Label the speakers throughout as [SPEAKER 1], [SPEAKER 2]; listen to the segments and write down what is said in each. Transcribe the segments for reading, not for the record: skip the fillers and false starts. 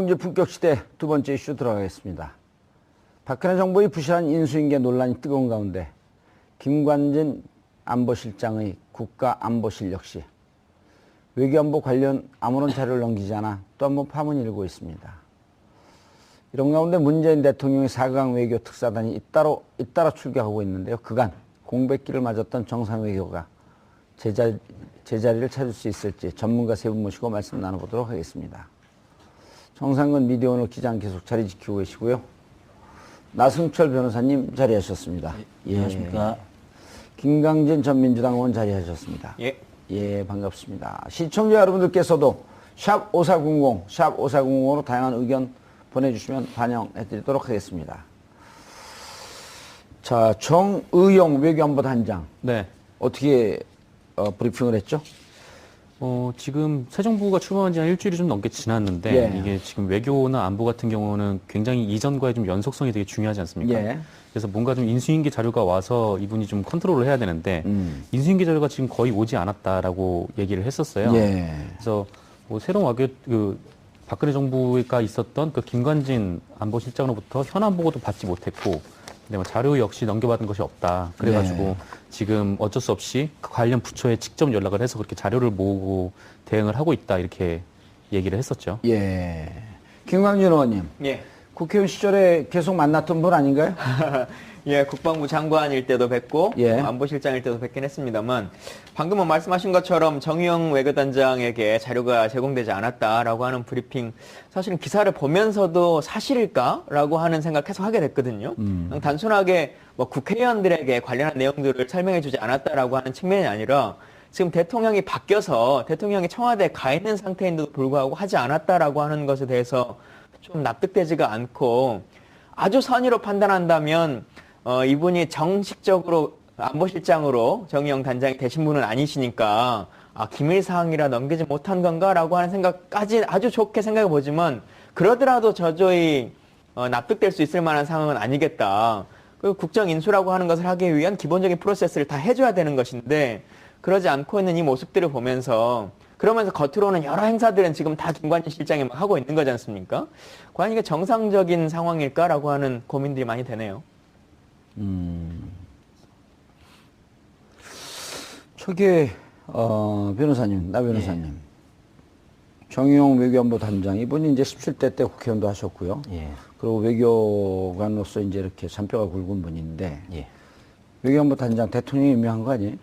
[SPEAKER 1] 이제 본격 시대 두 번째 이슈 들어가겠습니다. 박근혜 정부의 부실한 인수인계 논란이 뜨거운 가운데 김관진 안보실장의 국가안보실 역시 외교안보 관련 아무런 자료를 넘기지 않아 또 한 번 파문이 일고 있습니다. 이런 가운데 문재인 대통령의 4강 외교 특사단이 잇따라 출격하고 있는데요. 그간 공백기를 맞았던 정상외교가 제자리를 찾을 수 있을지 전문가 세 분 모시고 말씀 나눠보도록 하겠습니다. 정상근 미디어오늘 기자는 계속 자리 지키고 계시고요. 나승철 변호사님 자리하셨습니다.
[SPEAKER 2] 예, 안녕하십니까.
[SPEAKER 1] 김강진 전 민주당 의원 자리하셨습니다.
[SPEAKER 2] 예.
[SPEAKER 1] 예, 반갑습니다. 시청자 여러분들께서도 샵 5400, 샵 5400으로 다양한 의견 보내주시면 반영해드리도록 하겠습니다. 자, 정의용 외교안보 단장.
[SPEAKER 2] 네.
[SPEAKER 1] 어떻게 브리핑을 했죠?
[SPEAKER 2] 지금 새 정부가 출범한 지 한 일주일이 좀 넘게 지났는데,
[SPEAKER 1] 예.
[SPEAKER 2] 이게 지금 외교나 안보 같은 경우는 굉장히 이전과의 좀 연속성이 되게 중요하지 않습니까?
[SPEAKER 1] 예.
[SPEAKER 2] 그래서 뭔가 좀 인수인계 자료가 와서 이분이 좀 컨트롤을 해야 되는데, 인수인계 자료가 지금 거의 오지 않았다라고 얘기를 했었어요.
[SPEAKER 1] 예.
[SPEAKER 2] 그래서 뭐 새로운 박근혜 정부가 있었던 그 김관진 안보실장으로부터 현안 보고도 받지 못했고, 근데 뭐 자료 역시 넘겨받은 것이 없다. 그래가지고
[SPEAKER 1] 네.
[SPEAKER 2] 지금 어쩔 수 없이 그 관련 부처에 직접 연락을 해서 그렇게 자료를 모으고 대응을 하고 있다. 이렇게 얘기를 했었죠.
[SPEAKER 1] 예. 김광진 의원님.
[SPEAKER 3] 예.
[SPEAKER 1] 국회의원 시절에 계속 만났던 분 아닌가요?
[SPEAKER 3] 예, 국방부 장관일 때도 뵙고,
[SPEAKER 1] 예.
[SPEAKER 3] 안보실장일 때도 뵙긴 했습니다만, 방금은 말씀하신 것처럼 정의용 외교단장에게 자료가 제공되지 않았다라고 하는 브리핑, 사실은 기사를 보면서도 사실일까라고 하는 생각 계속 하게 됐거든요. 그냥 단순하게 뭐 국회의원들에게 관련한 내용들을 설명해주지 않았다라고 하는 측면이 아니라, 지금 대통령이 바뀌어서 대통령이 청와대에 가 있는 상태인데도 불구하고 하지 않았다라고 하는 것에 대해서 좀 납득되지가 않고, 아주 선의로 판단한다면 이분이 정식적으로 안보실장으로 정의용 단장이 되신 분은 아니시니까 기밀사항이라 넘기지 못한 건가라고 하는 생각까지 아주 좋게 생각해 보지만, 그러더라도 저조히 납득될 수 있을 만한 상황은 아니겠다. 그리고 국정인수라고 하는 것을 하기 위한 기본적인 프로세스를 다 해줘야 되는 것인데, 그러지 않고 있는 이 모습들을 보면서, 그러면서 겉으로는 여러 행사들은 지금 다 김관진 실장이 막 하고 있는 거지 않습니까? 과연 이게 정상적인 상황일까라고 하는 고민들이 많이 되네요.
[SPEAKER 1] 저게 변호사님, 나 변호사님. 정의용 외교안보 단장, 이분이 이제 17대 때 국회의원도 하셨고요.
[SPEAKER 2] 예.
[SPEAKER 1] 그리고 외교관으로서 이제 이렇게 잔뼈가 굵은 분인데,
[SPEAKER 2] 예.
[SPEAKER 1] 외교안보 단장 대통령이 임명한 거 아니에요?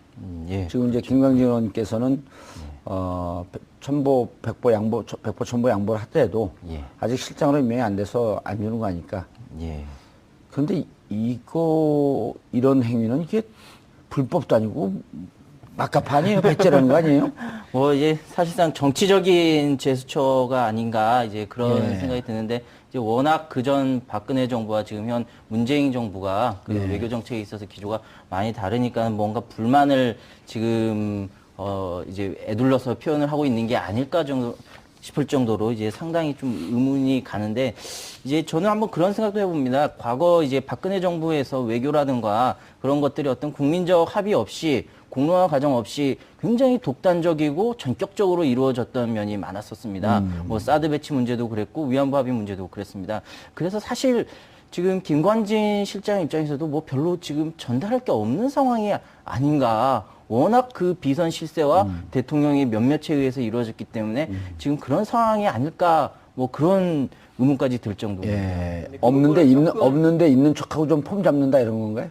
[SPEAKER 2] 예.
[SPEAKER 1] 지금 이제 김광진 의원께서는 백보 천보 양보를 하더라도
[SPEAKER 2] 예.
[SPEAKER 1] 아직 실장으로 임명이 안 돼서 안 주는 거 아니까.
[SPEAKER 2] 예.
[SPEAKER 1] 그런데 이런 행위는 이게 불법도 아니고 막가파 아니에요? 배째라는 거 아니에요?
[SPEAKER 4] 뭐 이제 사실상 정치적인 제스처가 아닌가 이제 그런
[SPEAKER 1] 예.
[SPEAKER 4] 생각이 드는데, 이제 워낙 그전 박근혜 정부와 지금 현 문재인 정부가 그
[SPEAKER 1] 예.
[SPEAKER 4] 외교 정책에 있어서 기조가 많이 다르니까 뭔가 불만을 지금 이제 애둘러서 표현을 하고 있는 게 아닐까 정도 싶을 정도로 이제 상당히 좀 의문이 가는데, 이제 저는 한번 그런 생각도 해봅니다. 과거 이제 박근혜 정부에서 외교라든가 그런 것들이 어떤 국민적 합의 없이, 공론화 과정 없이 굉장히 독단적이고 전격적으로 이루어졌던 면이 많았었습니다. 뭐 사드 배치 문제도 그랬고 위안부 합의 문제도 그랬습니다. 그래서 사실 지금 김관진 실장 입장에서도 뭐 별로 지금 전달할 게 없는 상황이 아닌가. 워낙 그 비선 실세와 대통령의 몇몇에 의해서 이루어졌기 때문에 지금 그런 상황이 아닐까, 뭐 그런 의문까지 들 정도입니다.
[SPEAKER 1] 예. 없는데 있는 척하고 좀 폼 잡는다 이런 건가요?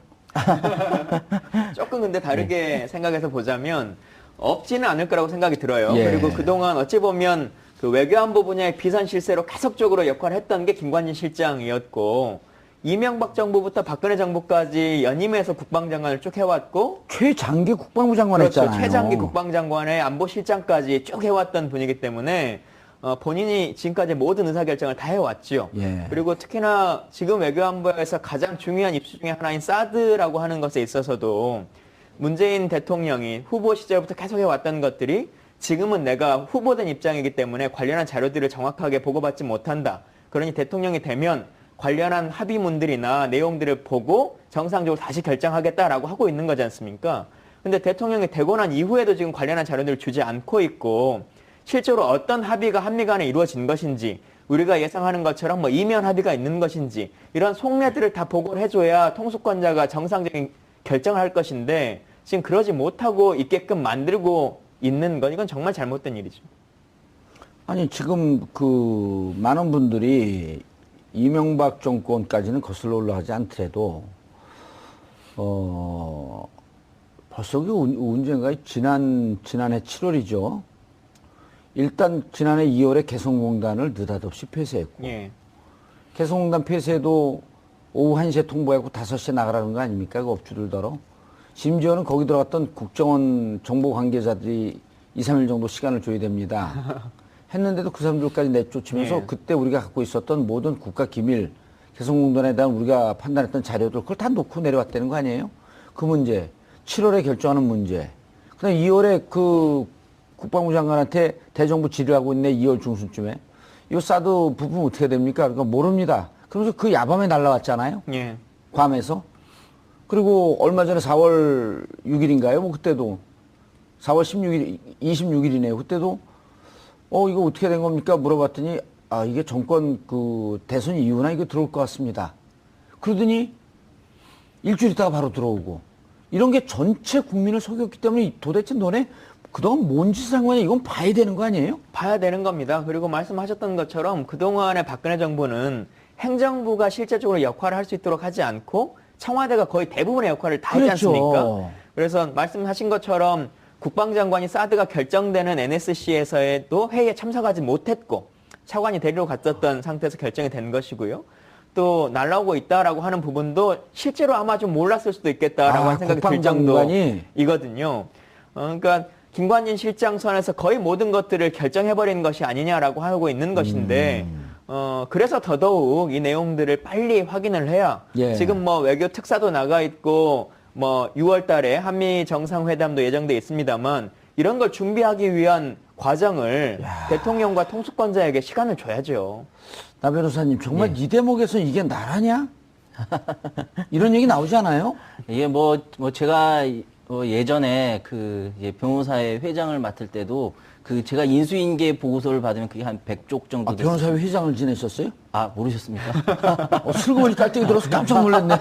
[SPEAKER 3] 조금 근데 다르게 생각해서 보자면 없지는 않을 거라고 생각이 들어요.
[SPEAKER 1] 예.
[SPEAKER 3] 그리고 그동안 어찌 보면 그 외교안보 분야의 비선 실세로 계속적으로 역할을 했던 게 김관진 실장이었고, 이명박 정부부터 박근혜 정부까지 연임해서 국방장관을 쭉 해왔고,
[SPEAKER 1] 최장기 국방부 장관
[SPEAKER 3] 그렇죠.
[SPEAKER 1] 했잖아요.
[SPEAKER 3] 최장기 국방장관의 안보실장까지 쭉 해왔던 분이기 때문에 본인이 지금까지 모든 의사결정을 다 해왔죠.
[SPEAKER 1] 예.
[SPEAKER 3] 그리고 특히나 지금 외교안보에서 가장 중요한 이슈 중에 하나인 사드라고 하는 것에 있어서도 문재인 대통령이 후보 시절부터 계속 해왔던 것들이 지금은 내가 후보된 입장이기 때문에 관련한 자료들을 정확하게 보고받지 못한다. 그러니 대통령이 되면 관련한 합의문들이나 내용들을 보고 정상적으로 다시 결정하겠다라고 하고 있는 거지 않습니까? 근데 대통령이 되고 난 이후에도 지금 관련한 자료들을 주지 않고 있고, 실제로 어떤 합의가 한미 간에 이루어진 것인지, 우리가 예상하는 것처럼 뭐 이면 합의가 있는 것인지 이런 속내들을 다 보고를 해줘야 통수권자가 정상적인 결정을 할 것인데 지금 그러지 못하고 있게끔 만들고 있는 건 이건 정말 잘못된 일이죠.
[SPEAKER 1] 아니 지금 그 많은 분들이 이명박 정권까지는 거슬러 올라가지 않더라도 벌써 그 언젠가 지난해 7월이죠. 일단 지난해 2월에 개성공단을 느닷없이 폐쇄했고
[SPEAKER 3] 예.
[SPEAKER 1] 개성공단 폐쇄도 오후 1시에 통보하고 5시에 나가라는 거 아닙니까? 그 업주들더러. 심지어는 거기 들어갔던 국정원 정보 관계자들이 2, 3일 정도 시간을 줘야 됩니다. 했는데도 그 사람들까지 내쫓으면서
[SPEAKER 3] 예.
[SPEAKER 1] 그때 우리가 갖고 있었던 모든 국가 기밀, 개성공단에 대한 우리가 판단했던 자료들 그걸 다 놓고 내려왔다는 거 아니에요? 그 문제, 7월에 결정하는 문제, 그다음 2월에 그 국방부 장관한테 대정부 질의하고 있네 2월 중순쯤에 이 사드 부품 어떻게 됩니까? 그러니까 모릅니다. 그러면서 그 야밤에 날라왔잖아요.
[SPEAKER 3] 예.
[SPEAKER 1] 괌에서. 그리고 얼마 전에 4월 6일인가요? 뭐 그때도 4월 16일, 26일이네요. 그때도 이거 어떻게 된 겁니까? 물어봤더니 이게 정권 그 대선 이후나 이거 들어올 것 같습니다. 그러더니 일주일 있다가 바로 들어오고 이런 게 전체 국민을 속였기 때문에 도대체 너네 그동안 뭔 짓을 한 거냐 이건 봐야 되는 거 아니에요?
[SPEAKER 3] 봐야 되는 겁니다. 그리고 말씀하셨던 것처럼 그동안의 박근혜 정부는 행정부가 실제적으로 역할을 할 수 있도록 하지 않고 청와대가 거의 대부분의 역할을 다 했지
[SPEAKER 1] 그렇죠.
[SPEAKER 3] 않습니까? 그래서 말씀하신 것처럼 국방장관이 사드가 결정되는 NSC에서도 회의에 참석하지 못했고 차관이 데리러 갔었던 상태에서 결정이 된 것이고요. 또 날라오고 있다라고 하는 부분도 실제로 아마 좀 몰랐을 수도 있겠다라고 하는 생각이 들 정도이거든요. 그러니까 김관진 실장 선에서 거의 모든 것들을 결정해버리는 것이 아니냐라고 하고 있는 것인데 그래서 더더욱 이 내용들을 빨리 확인을 해야
[SPEAKER 1] 예.
[SPEAKER 3] 지금 뭐 외교 특사도 나가 있고 뭐 6월 달에 한미 정상회담도 예정돼 있습니다만 이런 걸 준비하기 위한 과정을 대통령과 통수권자에게 시간을 줘야죠.
[SPEAKER 1] 나 변호사님 정말 이 대목에서 이게 나라냐? 이런 얘기 나오지 않아요?
[SPEAKER 4] 이게 뭐 제가 예전에 그 이제 변호사회 회장을 맡을 때도 그 제가 인수인계 보고서를 받으면 그게 한 100쪽 정도 됐어요.
[SPEAKER 1] 변호사회 회장을 지내셨어요?
[SPEAKER 4] 모르셨습니까?
[SPEAKER 1] 슬그머니 깔때기 들어서 깜짝 놀랐네.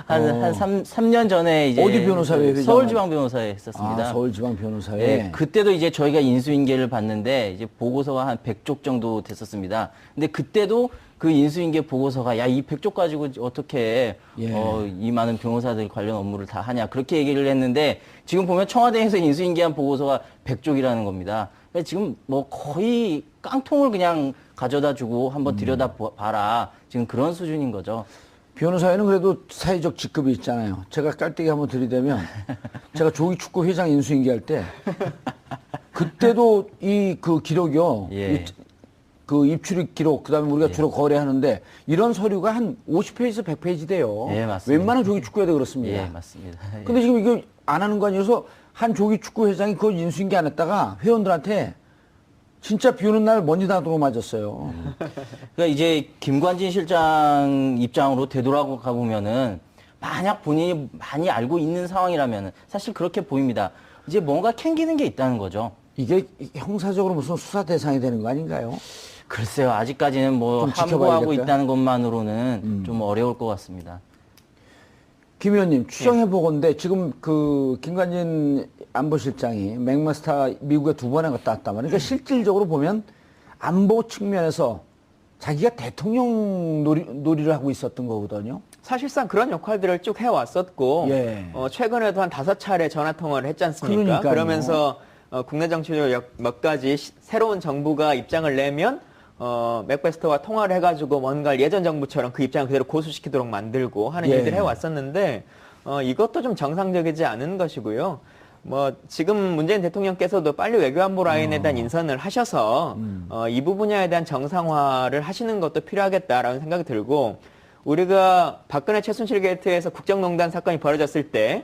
[SPEAKER 4] 한 3년 전에 이제
[SPEAKER 1] 어디 변호사회 회장?
[SPEAKER 4] 서울지방변호사에 했었습니다.
[SPEAKER 1] 서울지방변호사회.
[SPEAKER 4] 네, 그때도 이제 저희가 인수인계를 봤는데 이제 보고서가 한 100쪽 정도 됐었습니다. 근데 그때도 그 인수인계 보고서가 이 100쪽 가지고 어떻게 이 많은 변호사들 관련 업무를 다 하냐 그렇게 얘기를 했는데 지금 보면 청와대에서 인수인계한 보고서가 100쪽이라는 겁니다. 그러니까 지금 뭐 거의 깡통을 그냥 가져다 주고 한번 들여다 봐라 지금 그런 수준인 거죠.
[SPEAKER 1] 변호사회는 그래도 사회적 직급이 있잖아요. 제가 깔때기 한번 들이대면 제가 조기축구 회장 인수인계할 때 그때도 이 그 기록이요. 그 입출입 기록, 그 다음에 우리가 주로 거래하는데 이런 서류가 한 50페이지, 100페이지 돼요.
[SPEAKER 4] 예, 맞습니다.
[SPEAKER 1] 웬만한 조기축구회도 그렇습니다.
[SPEAKER 4] 예, 맞습니다.
[SPEAKER 1] 근데 지금 이거 안 하는 거 아니어서 한 조기축구회장이 그걸 인수인계 안 했다가 회원들한테 진짜 비 오는 날 먼지 나도록 맞았어요.
[SPEAKER 4] 그러니까 이제 김관진 실장 입장으로 되돌아가 보면은 만약 본인이 많이 알고 있는 상황이라면은 사실 그렇게 보입니다. 이제 뭔가 캥기는 게 있다는 거죠.
[SPEAKER 1] 이게 형사적으로 무슨 수사 대상이 되는 거 아닌가요?
[SPEAKER 4] 글쎄요, 아직까지는 뭐
[SPEAKER 1] 좀
[SPEAKER 4] 함구하고
[SPEAKER 1] 지켜봐야겠다.
[SPEAKER 4] 있다는 것만으로는 좀 어려울 것 같습니다.
[SPEAKER 1] 김 의원님, 추정해보건데 지금 그 김관진 안보실장이 맥마스터 미국에 2번에 갔다 왔단 말이에요. 그러니까 실질적으로 보면 안보 측면에서 자기가 대통령 놀이를 하고 있었던 거거든요.
[SPEAKER 3] 사실상 그런 역할들을 쭉 해왔었고 최근에도 한 5차례 전화통화를 했지 않습니까?
[SPEAKER 1] 그러니까요.
[SPEAKER 3] 그러면서 국내 정치적 몇 가지 새로운 정부가 입장을 내면 맥베스터와 통화를 해가지고 뭔가 예전 정부처럼 그 입장을 그대로 고수시키도록 만들고 하는 일들을 해왔었는데 이것도 좀 정상적이지 않은 것이고요. 뭐 지금 문재인 대통령께서도 빨리 외교안보 라인에 대한 인선을 하셔서 이 분야에 대한 정상화를 하시는 것도 필요하겠다라는 생각이 들고 우리가 박근혜 최순실 게이트에서 국정농단 사건이 벌어졌을 때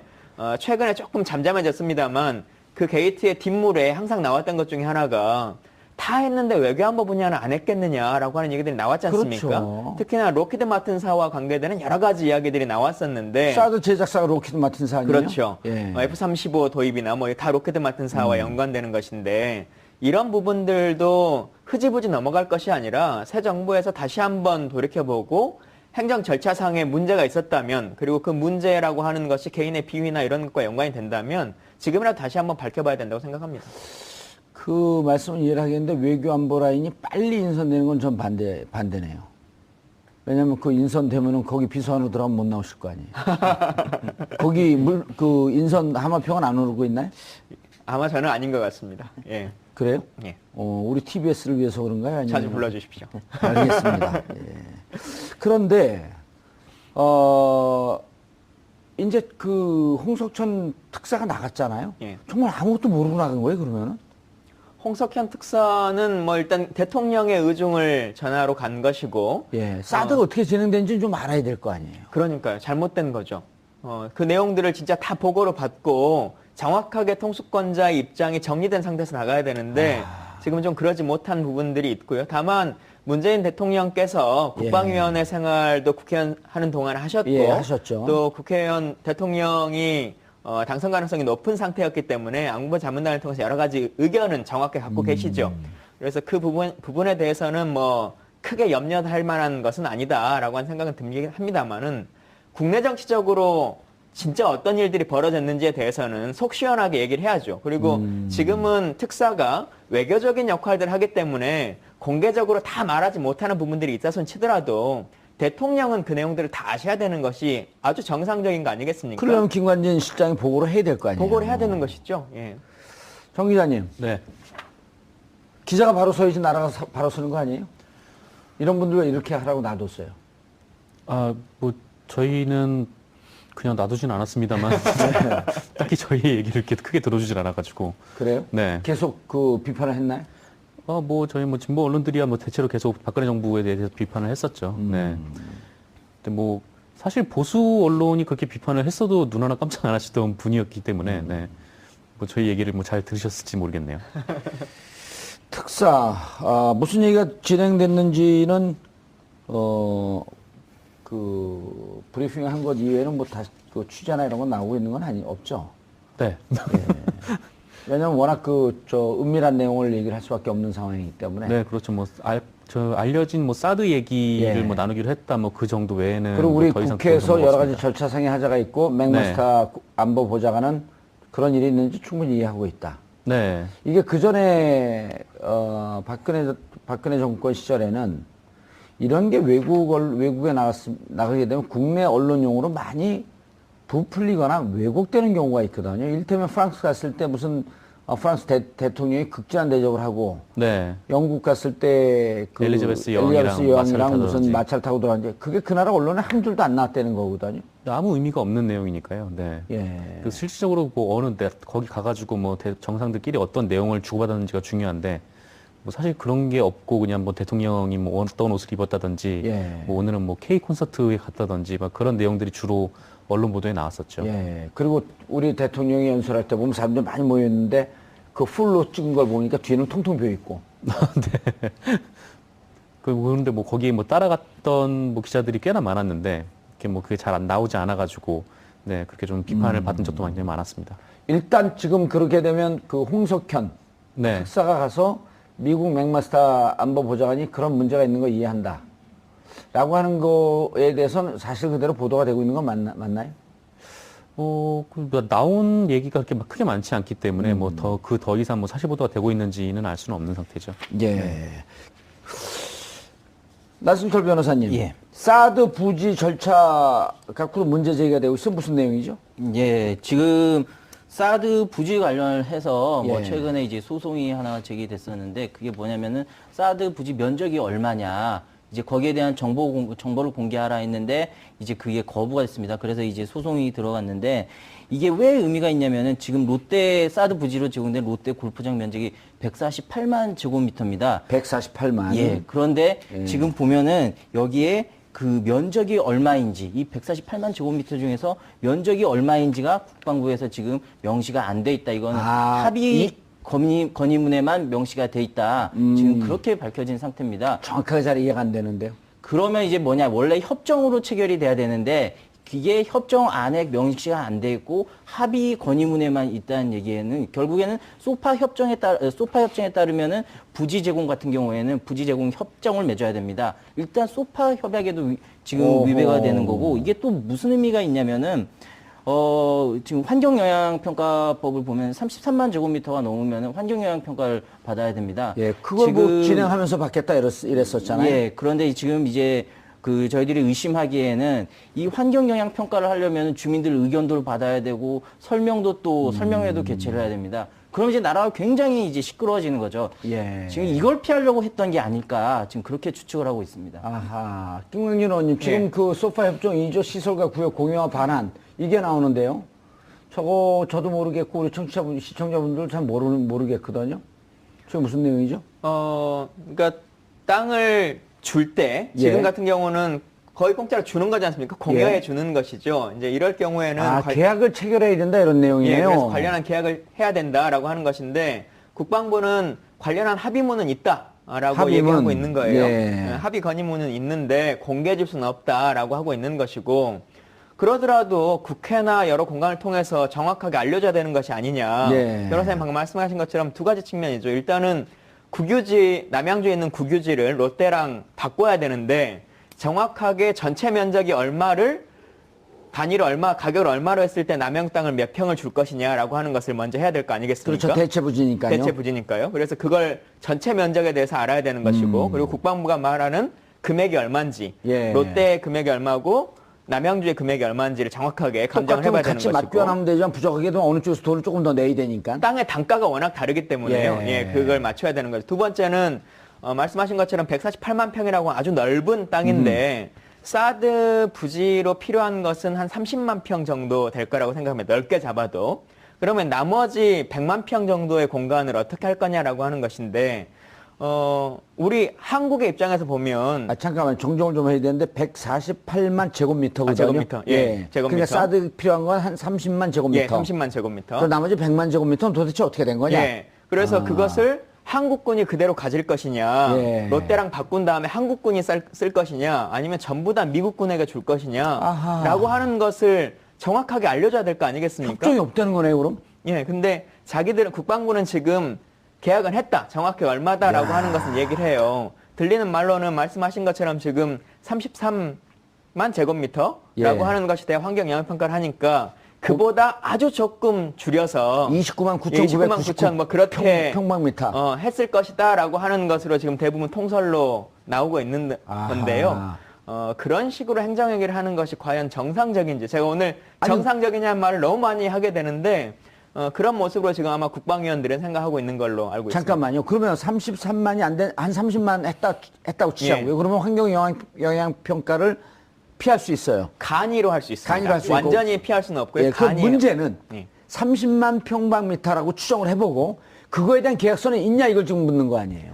[SPEAKER 3] 최근에 조금 잠잠해졌습니다만 그 게이트의 뒷물에 항상 나왔던 것 중에 하나가 다 했는데 외교안보 분야는 안 했겠느냐라고 하는 얘기들이 나왔지 않습니까?
[SPEAKER 1] 그렇죠.
[SPEAKER 3] 특히나 로키드 마틴사와 관계되는 여러 가지 이야기들이 나왔었는데
[SPEAKER 1] 사드 제작사가 로키드 마틴사 아니에요?
[SPEAKER 3] 그렇죠. F-35 도입이나 뭐 다 로키드 마틴사와 연관되는 것인데 이런 부분들도 흐지부지 넘어갈 것이 아니라 새 정부에서 다시 한번 돌이켜보고 행정 절차상의 문제가 있었다면 그리고 그 문제라고 하는 것이 개인의 비위나 이런 것과 연관이 된다면 지금이라도 다시 한번 밝혀봐야 된다고 생각합니다.
[SPEAKER 1] 그 말씀은 이해를 하겠는데 외교 안보 라인이 빨리 인선되는 건 전 반대네요. 왜냐면 그 인선되면은 거기 비서관으로 들어가면 못 나오실 거 아니에요. 거기 그 인선 하마평은 안 오르고 있나요?
[SPEAKER 3] 아마 저는 아닌 것 같습니다. 예.
[SPEAKER 1] 그래요?
[SPEAKER 3] 예.
[SPEAKER 1] 우리 TBS를 위해서 그런가요? 아니면
[SPEAKER 3] 자주 불러주십시오.
[SPEAKER 1] 알겠습니다. 예. 그런데 이제 그 홍석천 특사가 나갔잖아요.
[SPEAKER 3] 예.
[SPEAKER 1] 정말 아무것도 모르고 나간 거예요, 그러면은?
[SPEAKER 3] 홍석현 특사는 뭐 일단 대통령의 의중을 전하러 간 것이고,
[SPEAKER 1] 예. 사드가 어떻게 진행된지 좀 알아야 될 거 아니에요.
[SPEAKER 3] 그러니까요. 잘못된 거죠. 그 내용들을 진짜 다 보고로 받고 정확하게 통수권자의 입장이 정리된 상태에서 나가야 되는데 지금은 좀 그러지 못한 부분들이 있고요. 다만 문재인 대통령께서 국방위원회 생활도 국회의원 하는 동안 하셨고,
[SPEAKER 1] 예, 하셨죠.
[SPEAKER 3] 또 국회의원 대통령이 당선 가능성이 높은 상태였기 때문에 안보 자문단을 통해서 여러 가지 의견은 정확히 갖고 계시죠. 그래서 그 부분에 대해서는 뭐 크게 염려할 만한 것은 아니다라고 하는 생각은 들긴 합니다만은 국내 정치적으로 진짜 어떤 일들이 벌어졌는지에 대해서는 속 시원하게 얘기를 해야죠. 그리고 지금은 특사가 외교적인 역할들을 하기 때문에 공개적으로 다 말하지 못하는 부분들이 있다손 치더라도 대통령은 그 내용들을 다 아셔야 되는 것이 아주 정상적인 거 아니겠습니까?
[SPEAKER 1] 그러면 김관진 실장이 보고를 해야 될 거 아니에요.
[SPEAKER 3] 보고를 해야 되는 것이죠. 예.
[SPEAKER 1] 정 기자님,
[SPEAKER 2] 네.
[SPEAKER 1] 기자가 바로 서야지 나라가 바로 서는 거 아니에요? 이런 분들 왜 이렇게 하라고 놔뒀어요?
[SPEAKER 2] 뭐 저희는 그냥 놔두진 않았습니다만 딱히 저희 얘기를 이렇게 크게 들어주질 않아가지고.
[SPEAKER 1] 그래요?
[SPEAKER 2] 네.
[SPEAKER 1] 계속 그 비판을 했나요?
[SPEAKER 2] 뭐 저희 뭐 진보 언론들이야 뭐 대체로 계속 박근혜 정부에 대해서 비판을 했었죠. 네. 근데 뭐 사실 보수 언론이 그렇게 비판을 했어도 눈 하나 깜짝 안 하시던 분이었기 때문에 네. 뭐 저희 얘기를 뭐 잘 들으셨을지 모르겠네요.
[SPEAKER 1] 특사, 무슨 얘기가 진행됐는지는 그 브리핑 한 것 이외에는 뭐 다시 그 취재나 이런 건 나오고 있는 건 없죠.
[SPEAKER 2] 네.
[SPEAKER 1] 왜냐면 워낙 은밀한 내용을 얘기를 할 수밖에 없는 상황이기 때문에.
[SPEAKER 2] 네, 그렇죠. 뭐 알려진 뭐 사드 얘기를
[SPEAKER 1] 예.
[SPEAKER 2] 뭐 나누기로 했다 뭐 그 정도 외에는
[SPEAKER 1] 그리고 우리
[SPEAKER 2] 더 이상
[SPEAKER 1] 국회에서 여러 가지
[SPEAKER 2] 없습니다.
[SPEAKER 1] 절차상의 하자가 있고 맥머스타 안보 보좌관은 그런 일이 있는지 충분히 이해하고 있다.
[SPEAKER 2] 네.
[SPEAKER 1] 이게 그 전에 박근혜 정권 시절에는 이런 게 외국에 나가게 되면 국내 언론용으로 많이 부풀리거나 왜곡되는 경우가 있거든요. 이를테면 프랑스 갔을 때 무슨 프랑스 대통령이 극진한 대접을 하고
[SPEAKER 2] 네.
[SPEAKER 1] 영국 갔을 때 그
[SPEAKER 2] 엘리자베스 여왕이랑
[SPEAKER 1] 무슨 마차를 타고 들어갔는데 그게 그 나라 언론에 한 줄도 안 나왔다는 거거든요.
[SPEAKER 2] 아무 의미가 없는 내용이니까요. 네.
[SPEAKER 1] 예.
[SPEAKER 2] 그 실질적으로 뭐 거기 가가지고 뭐 정상들끼리 어떤 내용을 주고받았는지가 중요한데 뭐 사실 그런 게 없고 그냥 뭐 대통령이 뭐 어떤 옷을 입었다든지
[SPEAKER 1] 예.
[SPEAKER 2] 뭐 오늘은 뭐 K 콘서트에 갔다든지 막 그런 내용들이 주로 언론 보도에 나왔었죠.
[SPEAKER 1] 예. 그리고 우리 대통령이 연설할 때 보면 사람들이 많이 모였는데 그 풀로 찍은 걸 보니까 뒤에는 통통 비어 있고.
[SPEAKER 2] 네. 그런데 뭐 거기에 뭐 따라갔던 뭐 기자들이 꽤나 많았는데 이렇게 뭐 그게 잘 안 나오지 않아가지고 네 그렇게 좀 비판을 받은 적도 굉장히 많았습니다.
[SPEAKER 1] 일단 지금 그렇게 되면 그 홍석현
[SPEAKER 2] 네.
[SPEAKER 1] 특사가 가서 미국 맥마스터 안보 보좌관이 그런 문제가 있는 거 이해한다. 라고 하는 거에 대해서는 사실 그대로 보도가 되고 있는 건 맞나요?
[SPEAKER 2] 나온 얘기가 그렇게 막 크게 많지 않기 때문에 뭐 더 이상 뭐 사실 보도가 되고 있는지는 알 수는 없는 상태죠.
[SPEAKER 1] 예. 나순철 변호사님.
[SPEAKER 4] 예.
[SPEAKER 1] 사드 부지 절차 갖고도 문제 제기가 되고 있어 무슨 내용이죠?
[SPEAKER 4] 예, 지금 사드 부지 관련해서 뭐
[SPEAKER 1] 예.
[SPEAKER 4] 최근에 이제 소송이 하나 제기됐었는데 그게 뭐냐면은 사드 부지 면적이 얼마냐 이제 거기에 대한 정보를 공개하라 했는데 이제 그게 거부가 됐습니다. 그래서 이제 소송이 들어갔는데 이게 왜 의미가 있냐면은 지금 롯데 사드 부지로 제공된 롯데 골프장 면적이 148만 제곱미터입니다.
[SPEAKER 1] 148만.
[SPEAKER 4] 예. 그런데 지금 보면은 여기에 그 면적이 얼마인지 이 148만 제곱미터 중에서 면적이 얼마인지가 국방부에서 지금 명시가 안 돼 있다. 이거는 합의 건의문에만 명시가 돼 있다. 지금 그렇게 밝혀진 상태입니다.
[SPEAKER 1] 정확하게 잘 이해가 안 되는데요.
[SPEAKER 4] 그러면 이제 뭐냐 원래 협정으로 체결이 돼야 되는데 기계 협정 안에 명시가 안 돼 있고 합의 건의문에만 있다는 얘기에는 결국에는 소파 협정에 따르면은 부지 제공 같은 경우에는 부지 제공 협정을 맺어야 됩니다. 일단 소파 협약에도 지금
[SPEAKER 1] 오호.
[SPEAKER 4] 위배가 되는 거고 이게 또 무슨 의미가 있냐면은 지금 환경영향평가법을 보면 33만 제곱미터가 넘으면 환경영향평가를 받아야 됩니다.
[SPEAKER 1] 예, 그걸 뭐 진행하면서 받겠다 이랬었잖아요.
[SPEAKER 4] 예, 그런데 지금 이제 저희들이 의심하기에는 이 환경영향평가를 하려면 주민들 의견도 받아야 되고 설명도 또 설명회도 개최를 해야 됩니다. 그럼 이제 나라가 굉장히 이제 시끄러워지는 거죠.
[SPEAKER 1] 예.
[SPEAKER 4] 지금 이걸 피하려고 했던 게 아닐까 지금 그렇게 추측을 하고 있습니다.
[SPEAKER 1] 아하. 김광진 의원님, 지금
[SPEAKER 3] 예.
[SPEAKER 1] 그 소파 협정 2조 시설과 구역 공유와 반환, 이게 나오는데요. 저도 모르겠고, 우리 시청자분들 잘 모르겠거든요. 저게 무슨 내용이죠?
[SPEAKER 3] 그러니까 땅을 줄 때 지금
[SPEAKER 1] 예.
[SPEAKER 3] 같은 경우는 거의 공짜로 주는 거지 않습니까? 공여해 주는 것이죠. 이제 이럴 경우에는
[SPEAKER 1] 계약을 체결해야 된다, 이런 내용이네요.
[SPEAKER 3] 예, 그래서 관련한 계약을 해야 된다라고 하는 것인데 국방부는 관련한 합의문은 있다라고
[SPEAKER 1] 합의문.
[SPEAKER 3] 얘기하고 있는 거예요.
[SPEAKER 1] 예.
[SPEAKER 3] 합의 건의문은 있는데 공개해 줄 수는 없다라고 하고 있는 것이고 그러더라도 국회나 여러 공간을 통해서 정확하게 알려줘야 되는 것이 아니냐.
[SPEAKER 1] 예.
[SPEAKER 3] 변호사님 방금 말씀하신 것처럼 두 가지 측면이죠. 일단은 남양주에 있는 국유지를 롯데랑 바꿔야 되는데 정확하게 전체 면적이 얼마를 단위로 가격을 얼마로 했을 때 남양 땅을 몇 평을 줄 것이냐라고 하는 것을 먼저 해야 될 거 아니겠습니까?
[SPEAKER 1] 그렇죠. 대체부지니까요.
[SPEAKER 3] 대체부지니까요. 그래서 그걸 전체 면적에 대해서 알아야 되는 것이고 그리고 국방부가 말하는 금액이 얼마인지
[SPEAKER 1] 예.
[SPEAKER 3] 롯데의 금액이 얼마고 남양주의 금액이 얼마인지를 정확하게 감정을 해봐야 되는
[SPEAKER 1] 같이
[SPEAKER 3] 것이고
[SPEAKER 1] 맞교환하면 되지만 부족하게도 어느 쪽에서 돈을 조금 더 내야 되니까.
[SPEAKER 3] 땅의 단가가 워낙 다르기 때문에요.
[SPEAKER 1] 예.
[SPEAKER 3] 예, 그걸 맞춰야 되는 거죠. 두 번째는 말씀하신 것처럼 148만 평이라고 아주 넓은 땅인데 사드 부지로 필요한 것은 한 30만 평 정도 될 거라고 생각합니다. 넓게 잡아도. 그러면 나머지 100만 평 정도의 공간을 어떻게 할 거냐라고 하는 것인데 우리 한국의 입장에서 보면
[SPEAKER 1] 잠깐만 정정을 좀 해야 되는데 148만 제곱미터거든요.
[SPEAKER 3] 제곱미터. 예, 제곱미터.
[SPEAKER 1] 그러니까 사드 필요한 건 한 30만 제곱미터.
[SPEAKER 3] 예, 30만 제곱미터.
[SPEAKER 1] 그 나머지 100만 제곱미터는 도대체 어떻게 된 거냐?
[SPEAKER 3] 예. 그래서 그것을 한국군이 그대로 가질 것이냐,
[SPEAKER 1] 예.
[SPEAKER 3] 롯데랑 바꾼 다음에 한국군이 쓸 것이냐, 아니면 전부 다 미국군에게 줄 것이냐라고 하는 것을 정확하게 알려줘야 될 거 아니겠습니까?
[SPEAKER 1] 협정이 없다는 거네요, 그럼?
[SPEAKER 3] 예, 근데 국방부는 지금 계약은 했다, 정확히 얼마다라고 하는 것은 얘기를 해요. 들리는 말로는 말씀하신 것처럼 지금 33만 제곱미터라고
[SPEAKER 1] 예.
[SPEAKER 3] 하는 것이 대한 환경 영향 평가를 하니까 그보다 아주 조금 줄여서
[SPEAKER 1] 29만
[SPEAKER 3] 29만 9천 뭐 그렇게
[SPEAKER 1] 평방미터.
[SPEAKER 3] 했을 것이다라고 하는 것으로 지금 대부분 통설로 나오고 있는
[SPEAKER 1] 아하.
[SPEAKER 3] 건데요. 그런 식으로 행정행위를 하는 것이 과연 정상적인지 제가 오늘 정상적이냐는 말을 너무 많이 하게 되는데 그런 모습으로 지금 아마 국방위원들은 생각하고 있는 걸로 알고 있습니다.
[SPEAKER 1] 잠깐만요. 그러면 33만이 안 된, 한 30만 했다고 치자고요.
[SPEAKER 3] 예.
[SPEAKER 1] 그러면 환경 영향 평가를 피할 수 있어요.
[SPEAKER 3] 간이로 할 수 있습니다.
[SPEAKER 1] 간이로 할수 있고.
[SPEAKER 3] 완전히 피할 수는 없고요.
[SPEAKER 1] 예, 그
[SPEAKER 3] 간이에요.
[SPEAKER 1] 문제는
[SPEAKER 3] 예.
[SPEAKER 1] 30만 평방미터라고 추정을 해보고 그거에 대한 계약서는 있냐 이걸 지금 묻는 거 아니에요.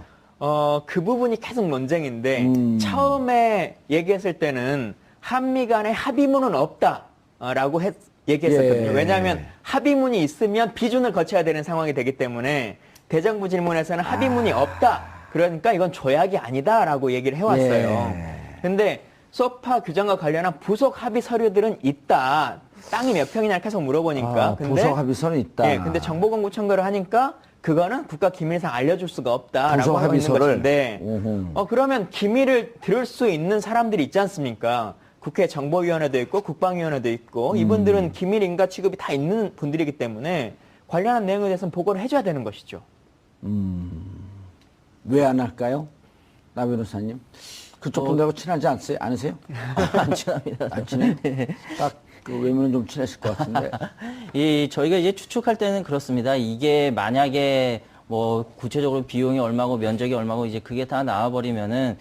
[SPEAKER 3] 그 부분이 계속 논쟁인데 처음에 얘기했을 때는 한미 간의 합의문은 없다라고 얘기했었거든요.
[SPEAKER 1] 예.
[SPEAKER 3] 왜냐하면 합의문이 있으면 비준을 거쳐야 되는 상황이 되기 때문에 대정부 질문에서는 합의문이 없다. 그러니까 이건 조약이 아니다라고 얘기를 해왔어요.
[SPEAKER 1] 예.
[SPEAKER 3] 근데 소파 규정과 관련한 부속 합의 서류들은 있다. 땅이 몇 평이냐 계속 물어보니까.
[SPEAKER 1] 부속 합의서는 있다.
[SPEAKER 3] 예, 근데 정보 공개 청구를 하니까 그거는 국가 기밀상 알려줄 수가 없다라고
[SPEAKER 1] 부속
[SPEAKER 3] 하고 있는
[SPEAKER 1] 합의서를?
[SPEAKER 3] 것인데, 그러면 기밀을 들을 수 있는 사람들이 있지 않습니까? 국회 정보위원회도 있고 국방위원회도 있고 이분들은 기밀 인가 취급이 다 있는 분들이기 때문에 관련한 내용에 대해서는 보고를 해줘야 되는 것이죠.
[SPEAKER 1] 왜 안 할까요? 나 변호사님. 그쪽 분들하고 친하지 않으세요?
[SPEAKER 4] 안 친합니다.
[SPEAKER 1] 안 친해? 딱 그 외모는 좀 친하실 것 같은데.
[SPEAKER 4] 저희가 이제 추측할 때는 그렇습니다. 이게 만약에 뭐 구체적으로 비용이 얼마고 면적이 얼마고 이제 그게 다 나와버리면은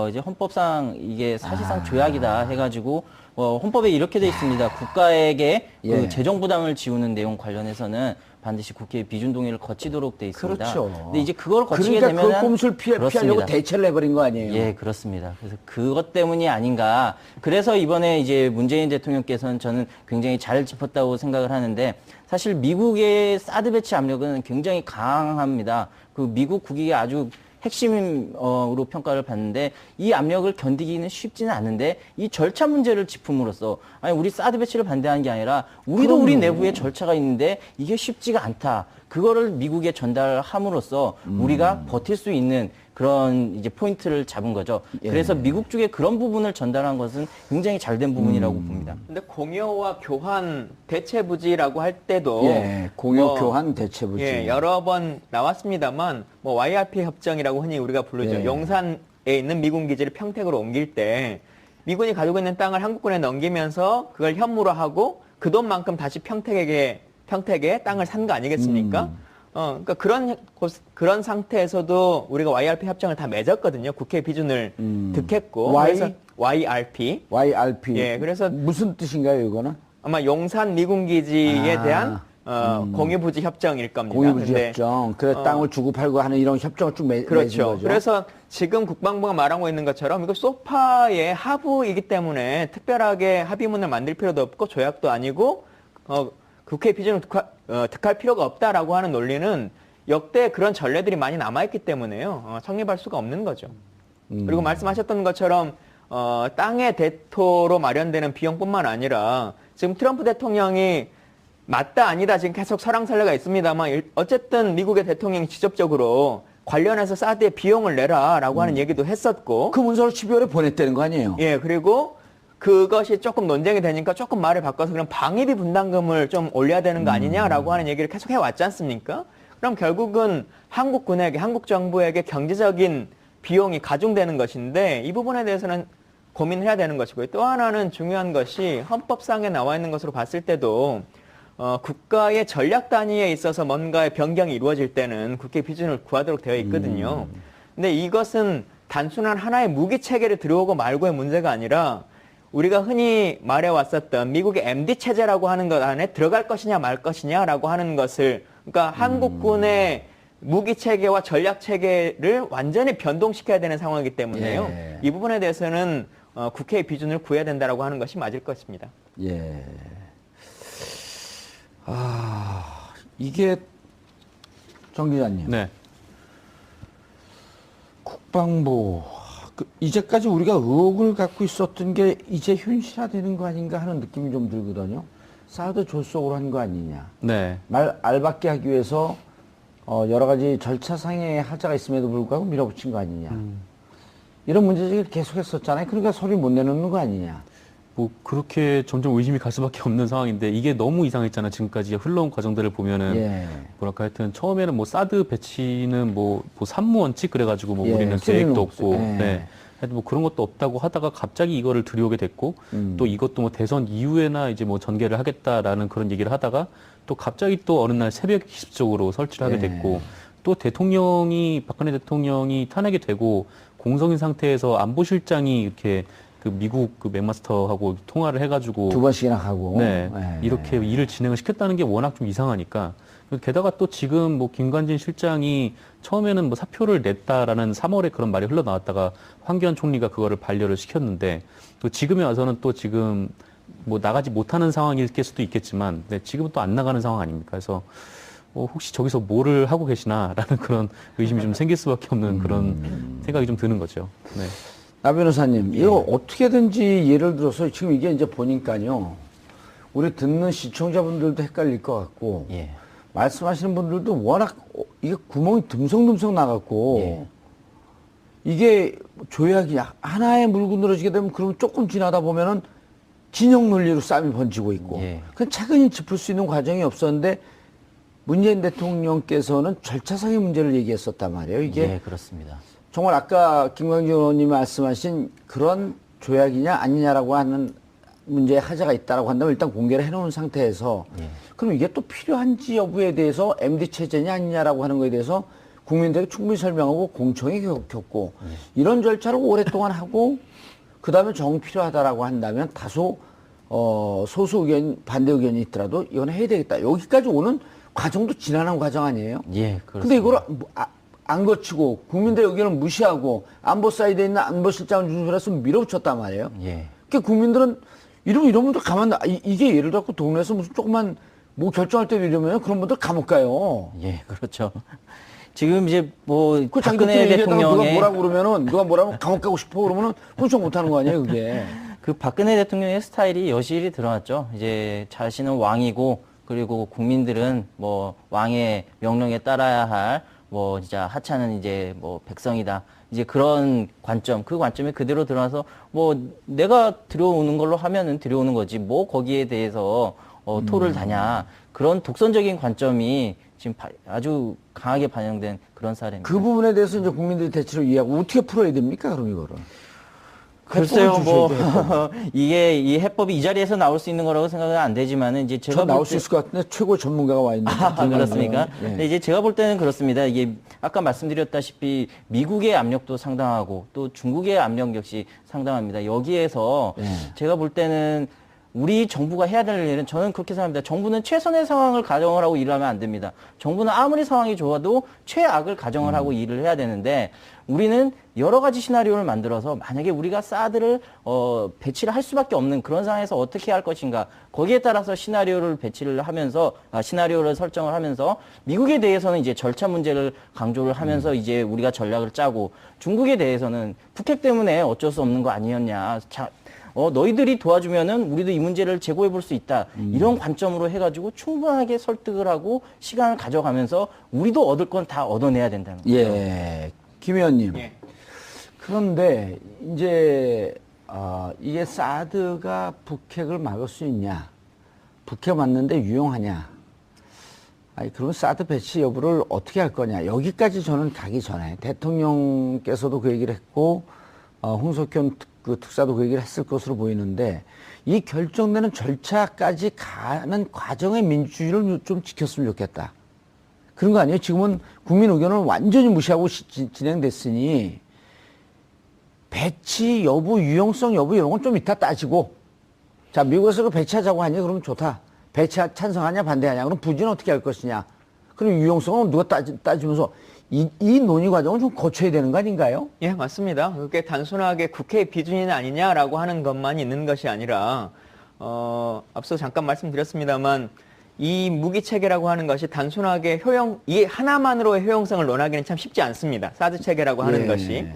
[SPEAKER 4] 이제 헌법상 이게 사실상 조약이다 해가지고 헌법에 이렇게 돼 있습니다. 국가에게
[SPEAKER 1] 예.
[SPEAKER 4] 그 재정 부담을 지우는 내용 관련해서는 반드시 국회의 비준 동의를 거치도록 돼 있습니다.
[SPEAKER 1] 그렇죠.
[SPEAKER 4] 근데 이제 그걸 거치게
[SPEAKER 1] 그러니까
[SPEAKER 4] 되면
[SPEAKER 1] 그 꼼수를 피하려고 대체를 해버린 거 아니에요?
[SPEAKER 4] 예, 그렇습니다. 그래서 그것 때문이 아닌가. 그래서 이번에 이제 문재인 대통령께서는 저는 굉장히 잘 짚었다고 생각을 하는데 사실 미국의 사드 배치 압력은 굉장히 강합니다. 그 미국 국익에 아주 핵심으로 평가를 받는데 이 압력을 견디기는 쉽지는 않은데 이 절차 문제를 짚음으로써 아니 우리 사드 배치를 반대하는 게 아니라 우리도 우리 내부에 절차가 있는데 이게 쉽지가 않다. 그거를 미국에 전달함으로써 우리가 버틸 수 있는 그런 이제 포인트를 잡은 거죠. 그래서 미국 쪽에 그런 부분을 전달한 것은 굉장히 잘된 부분이라고 봅니다.
[SPEAKER 3] 근데 공여와 교환 대체 부지라고 할 때도
[SPEAKER 1] 예, 공여 교환 대체 부지.
[SPEAKER 3] 예, 여러 번 나왔습니다만 뭐 YRP 협정이라고 흔히 우리가 부르죠.
[SPEAKER 1] 예.
[SPEAKER 3] 용산에 있는 미군 기지를 평택으로 옮길 때 미군이 가지고 있는 땅을 한국군에 넘기면서 그걸 현무로 하고 그 돈만큼 다시 평택에 땅을 산 거 아니겠습니까? 그러니까 그런 상태에서도 우리가 YRP 협정을 다 맺었거든요. 국회 비준을 득했고. 그래서 YRP.
[SPEAKER 1] YRP.
[SPEAKER 3] 예, 그래서
[SPEAKER 1] 무슨 뜻인가요, 이거는?
[SPEAKER 3] 아마 용산 미군 기지에 대한 공유부지 협정일 겁니다.
[SPEAKER 1] 공유부지
[SPEAKER 3] 근데,
[SPEAKER 1] 협정. 그래 땅을 주고 팔고 하는 이런 협정을 쭉 맺은
[SPEAKER 3] 그렇죠.
[SPEAKER 1] 거죠.
[SPEAKER 3] 그래서 지금 국방부가 말하고 있는 것처럼 이거 소파의 하부이기 때문에 특별하게 합의문을 만들 필요도 없고 조약도 아니고 국회 비준을 득할 필요가 없다라고 하는 논리는 역대 그런 전례들이 많이 남아있기 때문에요. 성립할 수가 없는 거죠. 그리고 말씀하셨던 것처럼 땅의 대토로 마련되는 비용뿐만 아니라 지금 트럼프 대통령이 맞다 아니다 지금 계속 설왕설래가 있습니다만 어쨌든 미국의 대통령이 직접적으로 관련해서 사드의 비용을 내라라고 하는 얘기도 했었고
[SPEAKER 1] 그 문서를 12월에 보냈다는 거 아니에요?
[SPEAKER 3] 예, 그리고 그것이 조금 논쟁이 되니까 조금 말을 바꿔서 그럼 방위비 분담금을 좀 올려야 되는 거 아니냐라고 하는 얘기를 계속 해왔지 않습니까? 그럼 결국은 한국군에게, 한국 정부에게 경제적인 비용이 가중되는 것인데 이 부분에 대해서는 고민해야 되는 것이고요. 또 하나는 중요한 것이 헌법상에 나와 있는 것으로 봤을 때도 국가의 전략 단위에 있어서 뭔가의 변경이 이루어질 때는 국회 비준을 구하도록 되어 있거든요. 근데 이것은 단순한 하나의 무기 체계를 들어오고 말고의 문제가 아니라 우리가 흔히 말해왔었던 미국의 MD 체제라고 하는 것 안에 들어갈 것이냐 말 것이냐라고 하는 것을 그러니까 한국군의 무기 체계와 전략 체계를 완전히 변동시켜야 되는 상황이기 때문에요.
[SPEAKER 1] 예.
[SPEAKER 3] 이 부분에 대해서는 국회의 비준을 구해야 된다라고 하는 것이 맞을 것입니다.
[SPEAKER 1] 예. 이게 정 기자님.
[SPEAKER 2] 네.
[SPEAKER 1] 국방부 이제까지 우리가 의혹을 갖고 있었던 게 이제 현실화되는 거 아닌가 하는 느낌이 좀 들거든요. 사드 졸속으로 한 거 아니냐.
[SPEAKER 2] 네.
[SPEAKER 1] 말 알받게 하기 위해서 여러 가지 절차상의 하자가 있음에도 불구하고 밀어붙인 거 아니냐. 이런 문제제기를 계속했었잖아요. 그러니까 소리 못 내놓는 거 아니냐.
[SPEAKER 2] 뭐 그렇게 점점 의심이 갈 수밖에 없는 상황인데 이게 너무 이상했잖아. 지금까지 흘러온 과정들을 보면은
[SPEAKER 1] 예.
[SPEAKER 2] 뭐랄까 하여튼 처음에는 뭐 사드 배치는 뭐 산무 원칙 그래가지고 뭐
[SPEAKER 1] 예,
[SPEAKER 2] 우리는
[SPEAKER 1] 쓰리는
[SPEAKER 2] 계획도
[SPEAKER 1] 없어요.
[SPEAKER 2] 없고
[SPEAKER 1] 예.
[SPEAKER 2] 네. 하여튼 뭐 그런 것도 없다고 하다가 갑자기 이거를 들여오게 됐고 또 이것도 뭐 대선 이후에나 이제 뭐 전개를 하겠다라는 그런 얘기를 하다가 또 갑자기 또 어느 날 새벽 기습적으로 설치를 하게
[SPEAKER 1] 예.
[SPEAKER 2] 됐고 또 박근혜 대통령이 탄핵이 되고 공석인 상태에서 안보실장이 이렇게 그 미국 그 맥마스터하고 통화를 해가지고
[SPEAKER 1] 2번씩이나 가고.
[SPEAKER 2] 네,
[SPEAKER 1] 예.
[SPEAKER 2] 이렇게 일을 진행을 시켰다는 게 워낙 좀 이상하니까 게다가 또 지금 뭐 김관진 실장이 처음에는 뭐 사표를 냈다라는 3월에 그런 말이 흘러나왔다가 황교안 총리가 그거를 반려를 시켰는데 또 지금에 와서는 또 지금 뭐 나가지 못하는 상황일 수도 있겠지만 네, 지금은 또 안 나가는 상황 아닙니까? 그래서 혹시 저기서 뭐를 하고 계시나라는 그런 의심이 좀 생길 수밖에 없는 그런 생각이 좀 드는 거죠. 네.
[SPEAKER 1] 나 변호사님, 이거 어떻게든지 예를 들어서 지금 이게 이제 보니까요. 우리 듣는 시청자분들도 헷갈릴 것 같고,
[SPEAKER 4] 예.
[SPEAKER 1] 말씀하시는 분들도 워낙 이게 구멍이 듬성듬성 나갖고,
[SPEAKER 4] 예.
[SPEAKER 1] 이게 조약이 하나에 물고 늘어지게 되면 그러면 조금 지나다 보면은 진영 논리로 싸움이 번지고 있고,
[SPEAKER 4] 예.
[SPEAKER 1] 그냥 차근히 짚을 수 있는 과정이 없었는데, 문재인 대통령께서는 절차상의 문제를 얘기했었단 말이에요. 이게
[SPEAKER 4] 예, 그렇습니다.
[SPEAKER 1] 정말 아까 김광진 의원님이 말씀하신 그런 조약이냐 아니냐라고 하는 문제에 하자가 있다라고 한다면 일단 공개를 해놓은 상태에서
[SPEAKER 4] 예.
[SPEAKER 1] 그럼 이게 또 필요한지 여부에 대해서 MD 체제냐 아니냐라고 하는 거에 대해서 국민들에게 충분히 설명하고 공청회 겪고 이런 절차를 오랫동안 하고 그 다음에 정 필요하다라고 한다면 다소 소수 의견 반대 의견이 있더라도 이건 해야 되겠다. 여기까지 오는 과정도 지난한 과정 아니에요?
[SPEAKER 4] 예, 그렇습니다.
[SPEAKER 1] 근데 이걸 안 거치고 국민들의 의견을 무시하고 안보 사이드에 있는 안보실장을 준수해서 밀어붙였단 말이에요.
[SPEAKER 4] 예.
[SPEAKER 1] 그러니까 국민들은 이러면 또 가만 이게 예를 들어 동네에서 무슨 조그만 뭐 결정할 때 이러면 그런 분들 감옥 가요.
[SPEAKER 4] 예, 그렇죠. 지금 이제 뭐
[SPEAKER 1] 그 자기
[SPEAKER 4] 박근혜
[SPEAKER 1] 얘기하다가 누가
[SPEAKER 4] 대통령의
[SPEAKER 1] 뭐라고 그러면은 누가 뭐라고 감옥 가고 싶어 그러면은 hun청 못 하는 거 아니에요, 그게.
[SPEAKER 4] 그 박근혜 대통령의 스타일이 여실히 드러났죠. 이제 자신은 왕이고 그리고 국민들은 뭐 왕의 명령에 따라야 할 뭐 진짜 하찮은 이제 뭐 백성이다. 이제 그런 관점, 그 관점에 그대로 드러나서 뭐 내가 들여오는 걸로 하면은 들여오는 거지 뭐 거기에 대해서 토를 다냐. 그런 독선적인 관점이 지금 아주 강하게 반영된 그런 사례입니다.
[SPEAKER 1] 그 부분에 대해서 이제 국민들이 대체로 이해하고 어떻게 풀어야 됩니까, 그럼 이거를?
[SPEAKER 4] 글쎄요, 뭐
[SPEAKER 1] 해법을
[SPEAKER 4] 이게 이 해법이 이 자리에서 나올 수 있는 거라고 생각은 안 되지만은 이제 제가
[SPEAKER 1] 저 나올
[SPEAKER 4] 볼
[SPEAKER 1] 수
[SPEAKER 4] 때-
[SPEAKER 1] 있을 것 같은데 최고 전문가가 와 있는.
[SPEAKER 4] 그렇습니까?
[SPEAKER 1] 예.
[SPEAKER 4] 근데 이제 제가 볼 때는 그렇습니다. 이게 아까 말씀드렸다시피 미국의 압력도 상당하고 또 중국의 압력 역시 상당합니다. 여기에서
[SPEAKER 1] 예.
[SPEAKER 4] 제가 볼 때는 우리 정부가 해야 될 일은 저는 그렇게 생각합니다. 정부는 최선의 상황을 가정을 하고 일을 하면 안 됩니다. 정부는 아무리 상황이 좋아도 최악을 가정을 하고 일을 해야 되는데 우리는 여러 가지 시나리오를 만들어서 만약에 우리가 사드를 배치를 할 수밖에 없는 그런 상황에서 어떻게 할 것인가 거기에 따라서 시나리오를 배치를 하면서 시나리오를 설정을 하면서 미국에 대해서는 이제 절차 문제를 강조를 하면서 이제 우리가 전략을 짜고 중국에 대해서는 북핵 때문에 어쩔 수 없는 거 아니었냐. 너희들이 도와주면은 우리도 이 문제를 제고해 볼 수 있다. 이런 관점으로 해가지고 충분하게 설득을 하고 시간을 가져가면서 우리도 얻을 건 다 얻어내야 된다는 거죠.
[SPEAKER 1] 예. 김 의원님.
[SPEAKER 3] 예.
[SPEAKER 1] 그런데 이제 이게 사드가 북핵을 막을 수 있냐? 북핵 맞는데 유용하냐? 아니 그러면 사드 배치 여부를 어떻게 할 거냐? 여기까지 저는 가기 전에 대통령께서도 그 얘기를 했고 홍석현 특사도 그 얘기를 했을 것으로 보이는데 이 결정되는 절차까지 가는 과정의 민주주의를 좀 지켰으면 좋겠다. 그런 거 아니에요? 지금은 국민 의견을 완전히 무시하고 진행됐으니 배치 여부, 유용성 여부 이런 건 좀 이따 따지고 자 미국에서 그 배치하자고 하니 그러면 좋다. 배치 찬성하냐 반대하냐 그럼 부지는 어떻게 할 것이냐 그럼 유용성은 누가 따지면서 이 논의 과정을 좀 거쳐야 되는 거 아닌가요?
[SPEAKER 3] 예, 맞습니다. 그게 단순하게 국회의 비준이 아니냐라고 하는 것만 있는 것이 아니라 앞서 잠깐 말씀드렸습니다만 이 무기 체계라고 하는 것이 단순하게 이 하나만으로의 효용성을 논하기는 참 쉽지 않습니다. 사드 체계라고 하는
[SPEAKER 1] 예.
[SPEAKER 3] 것이.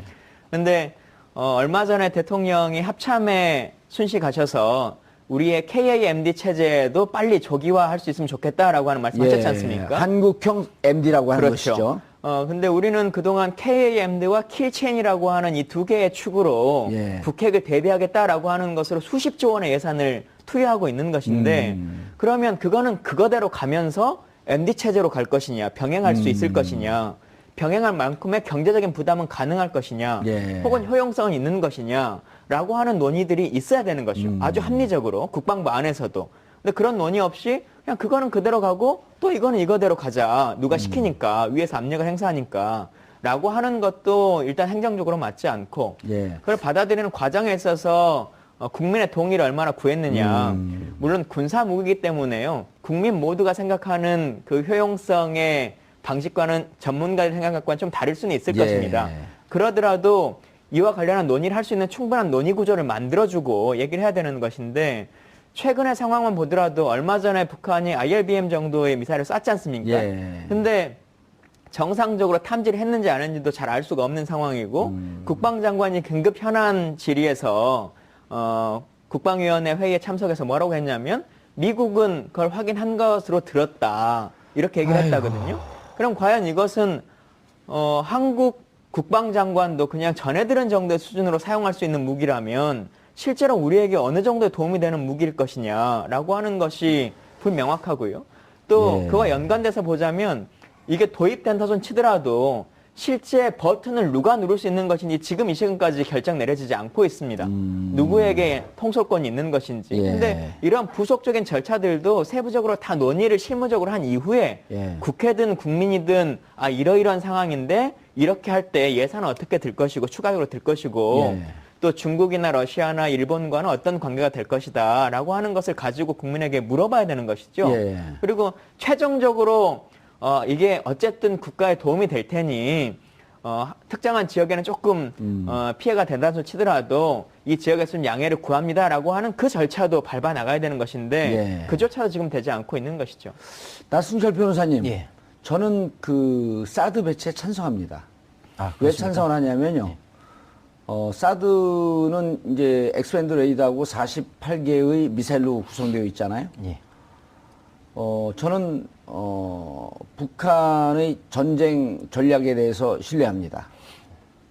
[SPEAKER 3] 그런데 얼마 전에 대통령이 합참에 순시 가셔서 우리의 KAMD 체제도 빨리 조기화할 수 있으면 좋겠다라고 하는 말씀하셨지 않습니까?
[SPEAKER 1] 한국형 MD라고 하는
[SPEAKER 3] 그렇죠.
[SPEAKER 1] 것이죠.
[SPEAKER 3] 근데 우리는 그동안 KAMD와 킬체인이라고 하는 이 두 개의 축으로
[SPEAKER 1] 예.
[SPEAKER 3] 북핵을 대비하겠다라고 하는 것으로 수십조 원의 예산을 투여하고 있는 것인데 그러면 그거는 그거대로 가면서 MD 체제로 갈 것이냐, 병행할 수 있을 것이냐, 병행할 만큼의 경제적인 부담은 가능할 것이냐,
[SPEAKER 1] 예.
[SPEAKER 3] 혹은 효용성은 있는 것이냐라고 하는 논의들이 있어야 되는 것이죠. 아주 합리적으로 국방부 안에서도. 근데 그런 논의 없이 그냥 그거는 그대로 가고 또 이거는 이거대로 가자. 누가 시키니까 위에서 압력을 행사하니까 라고 하는 것도 일단 행정적으로 맞지 않고
[SPEAKER 1] 예.
[SPEAKER 3] 그걸 받아들이는 과정에 있어서 국민의 동의를 얼마나 구했느냐. 물론 군사 무기이기 때문에요. 국민 모두가 생각하는 그 효용성의 방식과는 전문가의 생각과는 좀 다를 수는 있을
[SPEAKER 1] 예.
[SPEAKER 3] 것입니다. 그러더라도 이와 관련한 논의를 할 수 있는 충분한 논의 구조를 만들어주고 얘기를 해야 되는 것인데 최근의 상황만 보더라도 얼마 전에 북한이 IRBM 정도의 미사일을 쐈지 않습니까?
[SPEAKER 1] 예.
[SPEAKER 3] 근데 정상적으로 탐지를 했는지 안 했는지도 잘 알 수가 없는 상황이고 국방장관이 긴급 현안 질의에서 국방위원회 회의에 참석해서 뭐라고 했냐면 미국은 그걸 확인한 것으로 들었다 이렇게 얘기를 했다거든요. 그럼 과연 이것은 한국 국방장관도 그냥 전해 들은 정도의 수준으로 사용할 수 있는 무기라면 실제로 우리에게 어느 정도의 도움이 되는 무기일 것이냐라고 하는 것이 불명확하고요. 또
[SPEAKER 1] 예.
[SPEAKER 3] 그와 연관돼서 보자면 이게 도입된다 손 치더라도 실제 버튼을 누가 누를 수 있는 것인지 지금 이 시간까지 결정 내려지지 않고 있습니다. 누구에게 통솔권이 있는 것인지.
[SPEAKER 1] 예.
[SPEAKER 3] 근데 이런 부속적인 절차들도 세부적으로 다 논의를 실무적으로 한 이후에
[SPEAKER 1] 예.
[SPEAKER 3] 국회든 국민이든 이러이러한 상황인데 이렇게 할 때 예산은 어떻게 들 것이고 추가적으로 들 것이고
[SPEAKER 1] 예.
[SPEAKER 3] 또 중국이나 러시아나 일본과는 어떤 관계가 될 것이다 라고 하는 것을 가지고 국민에게 물어봐야 되는 것이죠.
[SPEAKER 1] 예.
[SPEAKER 3] 그리고 최종적으로 이게 어쨌든 국가에 도움이 될 테니 특정한 지역에는 조금 피해가 된다는 소리 치더라도 이 지역에서는 양해를 구합니다라고 하는 그 절차도 밟아 나가야 되는 것인데
[SPEAKER 1] 예.
[SPEAKER 3] 그조차도 지금 되지 않고 있는 것이죠.
[SPEAKER 1] 나순철 변호사님.
[SPEAKER 4] 예.
[SPEAKER 1] 저는 그 사드 배치에 찬성합니다.
[SPEAKER 4] 아,
[SPEAKER 1] 왜
[SPEAKER 4] 그렇습니까?
[SPEAKER 1] 찬성을 하냐면요. 사드는 이제 엑스밴드 레이더하고 48개의 미사일로 구성되어 있잖아요.
[SPEAKER 4] 예.
[SPEAKER 1] 저는 북한의 전쟁 전략에 대해서 신뢰합니다.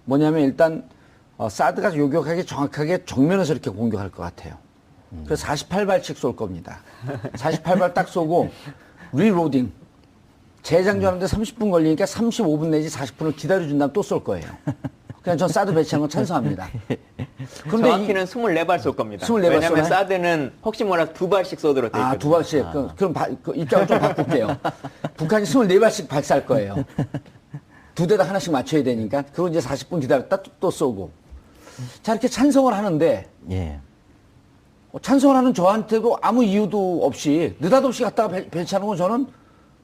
[SPEAKER 1] 뭐냐면 일단 사드가 요격하게 정확하게 정면에서 이렇게 공격할 것 같아요. 그래서 48발씩 쏠 겁니다. 48발 딱 쏘고 리로딩. 재장전하는데 30분 걸리니까 35분 내지 40분을 기다려준 다음 또 쏠 거예요. 그냥 전 사드 배치한 건 찬성합니다. 그런데
[SPEAKER 3] 정확히는 24발 쏠 겁니다.
[SPEAKER 1] 24발
[SPEAKER 3] 왜냐하면
[SPEAKER 1] 쏘나요?
[SPEAKER 3] 사드는 혹시 몰라서 2발씩 쏘도록 돼 있거든요.
[SPEAKER 1] 두 발씩. 그럼 그 입장을 좀 바꿀게요. 북한이 24발씩 발사할 거예요. 두 대다 하나씩 맞춰야 되니까. 그리고 이제 40분 기다렸다 또 쏘고. 자, 이렇게 찬성을 하는데,
[SPEAKER 4] 예.
[SPEAKER 1] 찬성을 하는 저한테도 아무 이유도 없이, 느닷없이 갖다가 배치하는 건 저는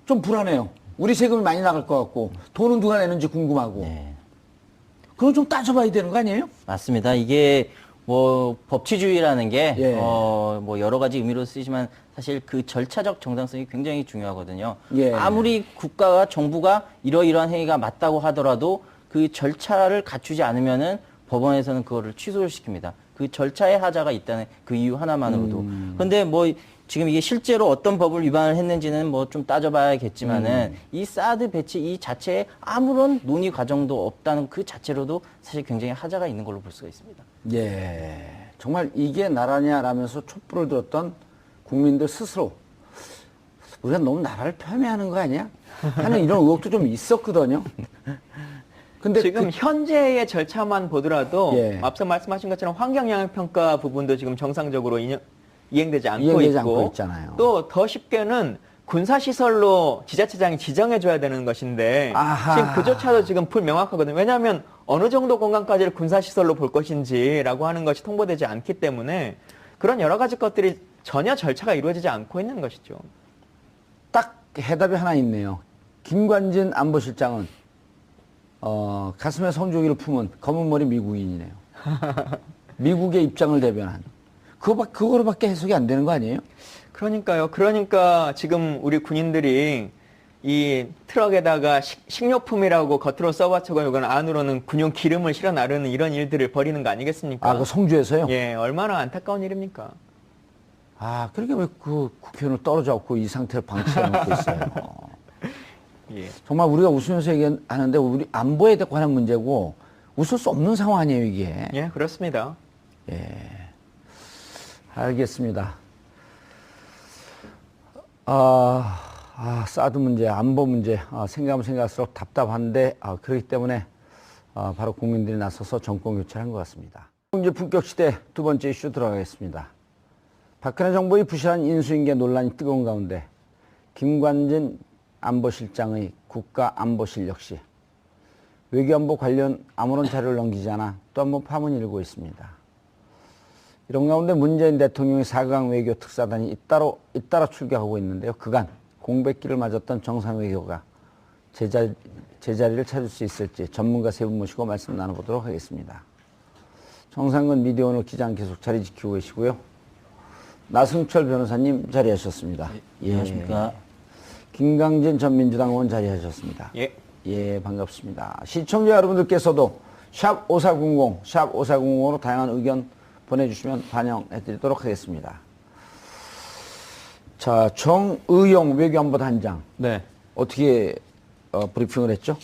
[SPEAKER 1] 좀 불안해요. 우리 세금이 많이 나갈 것 같고, 돈은 누가 내는지 궁금하고.
[SPEAKER 4] 예.
[SPEAKER 1] 그건 좀 따져봐야 되는 거 아니에요?
[SPEAKER 4] 맞습니다. 이게 뭐 법치주의라는 게
[SPEAKER 1] 예.
[SPEAKER 4] 뭐 여러 가지 의미로 쓰지만 사실 그 절차적 정당성이 굉장히 중요하거든요.
[SPEAKER 1] 예.
[SPEAKER 4] 아무리 국가가 정부가 이러이러한 행위가 맞다고 하더라도 그 절차를 갖추지 않으면은 법원에서는 그거를 취소를 시킵니다. 그 절차에 하자가 있다는 그 이유 하나만으로도. 그런데 뭐 지금 이게 실제로 어떤 법을 위반을 했는지는 뭐 좀 따져봐야겠지만은 이 사드 배치 이 자체에 아무런 논의 과정도 없다는 그 자체로도 사실 굉장히 하자가 있는 걸로 볼 수가 있습니다.
[SPEAKER 1] 예. 정말 이게 나라냐라면서 촛불을 들었던 국민들 스스로 우리가 너무 나라를 폄훼하는 거 아니야? 하는 이런 의혹도 좀 있었거든요. 근데
[SPEAKER 3] 지금 현재의 절차만 보더라도
[SPEAKER 1] 예.
[SPEAKER 3] 앞서 말씀하신 것처럼 환경영향평가 부분도 지금 정상적으로 이행되지 않고
[SPEAKER 1] 이행되지
[SPEAKER 3] 있고
[SPEAKER 1] 않고 있잖아요.
[SPEAKER 3] 또 더 쉽게는 군사시설로 지자체장이 지정해줘야 되는 것인데
[SPEAKER 1] 아하.
[SPEAKER 3] 지금 그조차도 지금 불명확하거든요. 왜냐하면 어느 정도 공간까지를 군사시설로 볼 것인지라고 하는 것이 통보되지 않기 때문에 그런 여러 가지 것들이 전혀 절차가 이루어지지 않고 있는 것이죠.
[SPEAKER 1] 딱 해답이 하나 있네요. 김관진 안보실장은 가슴에 성조기를 품은 검은 머리 미국인이네요. 미국의 입장을 대변한. 그거로밖에 해석이 안 되는 거 아니에요?
[SPEAKER 3] 그러니까요. 그러니까 지금 우리 군인들이 이 트럭에다가 식료품이라고 겉으로 써봤자고 이건 안으로는 군용 기름을 실어 나르는 이런 일들을 벌이는 거 아니겠습니까?
[SPEAKER 1] 그 성주에서요?
[SPEAKER 3] 예, 얼마나 안타까운 일입니까?
[SPEAKER 1] 그러니까 왜 그 국회의원을 떨어져 갖고 이 상태를 방치해 놓고 있어요.
[SPEAKER 3] 예.
[SPEAKER 1] 정말 우리가 웃으면서 얘기하는데 우리 안보에 관한 문제고 웃을 수 없는 상황 아니에요, 이게.
[SPEAKER 3] 예, 그렇습니다.
[SPEAKER 1] 알겠습니다. 사드 문제, 안보 문제, 생각하면 생각할수록 답답한데, 그렇기 때문에, 바로 국민들이 나서서 정권 교체를 한 것 같습니다. 이제 품격 시대 두 번째 이슈 들어가겠습니다. 박근혜 정부의 부실한 인수인계 논란이 뜨거운 가운데, 김관진 안보실장의 국가안보실 역시 외교안보 관련 아무런 자료를 넘기지 않아 또 한 번 파문이 일고 있습니다. 이런 가운데 문재인 대통령의 4강 외교 특사단이 잇따라 출격하고 있는데요. 그간 공백기를 맞았던 정상 외교가 제자리를 찾을 수 있을지 전문가 세 분 모시고 말씀 나눠보도록 하겠습니다. 정상근 미디어오늘 기자는 계속 자리 지키고 계시고요. 나승철 변호사님 자리하셨습니다.
[SPEAKER 4] 안녕하십니까.
[SPEAKER 1] 김강진 전 민주당 의원 자리하셨습니다.
[SPEAKER 3] 예.
[SPEAKER 1] 반갑습니다. 시청자 여러분들께서도 샵 5400, 샵 5400으로 다양한 의견 보내주시면 반영해드리도록 하겠습니다. 자, 정의용 외교안보단장.
[SPEAKER 2] 네.
[SPEAKER 1] 어떻게 브리핑을 했죠?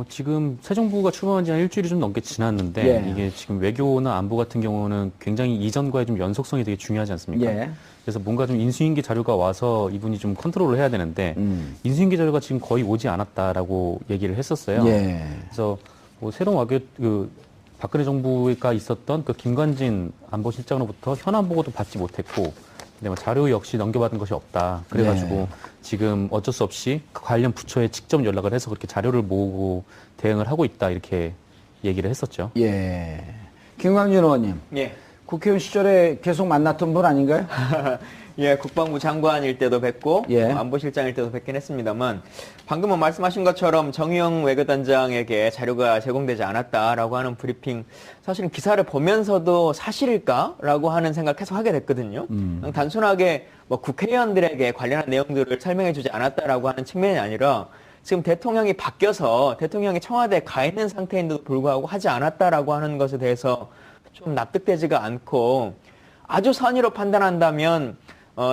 [SPEAKER 2] 지금 새 정부가 출범한 지 한 일주일이 좀 넘게 지났는데
[SPEAKER 1] 예.
[SPEAKER 2] 이게 지금 외교나 안보 같은 경우는 굉장히 이전과의 좀 연속성이 되게 중요하지 않습니까?
[SPEAKER 1] 예.
[SPEAKER 2] 그래서 뭔가 좀 인수인계 자료가 와서 이분이 좀 컨트롤을 해야 되는데 인수인계 자료가 지금 거의 오지 않았다라고 얘기를 했었어요.
[SPEAKER 1] 예.
[SPEAKER 2] 그래서 뭐 새로운 박근혜 정부가 있었던 그 김관진 안보실장으로부터 현안 보고도 받지 못했고, 근데 뭐 자료 역시 넘겨받은 것이 없다. 그래가지고
[SPEAKER 1] 네.
[SPEAKER 2] 지금 어쩔 수 없이 그 관련 부처에 직접 연락을 해서 그렇게 자료를 모으고 대응을 하고 있다 이렇게 얘기를 했었죠.
[SPEAKER 1] 예. 김광진 의원님.
[SPEAKER 3] 예.
[SPEAKER 1] 국회의원 시절에 계속 만났던 분 아닌가요?
[SPEAKER 3] 예, 국방부 장관일 때도 뵙고
[SPEAKER 1] 예.
[SPEAKER 3] 안보실장일 때도 뵙긴 했습니다만 방금은 말씀하신 것처럼 정의용 외교단장에게 자료가 제공되지 않았다라고 하는 브리핑 사실은 기사를 보면서도 사실일까라고 하는 생각을 계속 하게 됐거든요. 그냥 단순하게 뭐 국회의원들에게 관련한 내용들을 설명해주지 않았다라고 하는 측면이 아니라 지금 대통령이 바뀌어서 대통령이 청와대에 가 있는 상태인데도 불구하고 하지 않았다라고 하는 것에 대해서 좀 납득되지가 않고 아주 선의로 판단한다면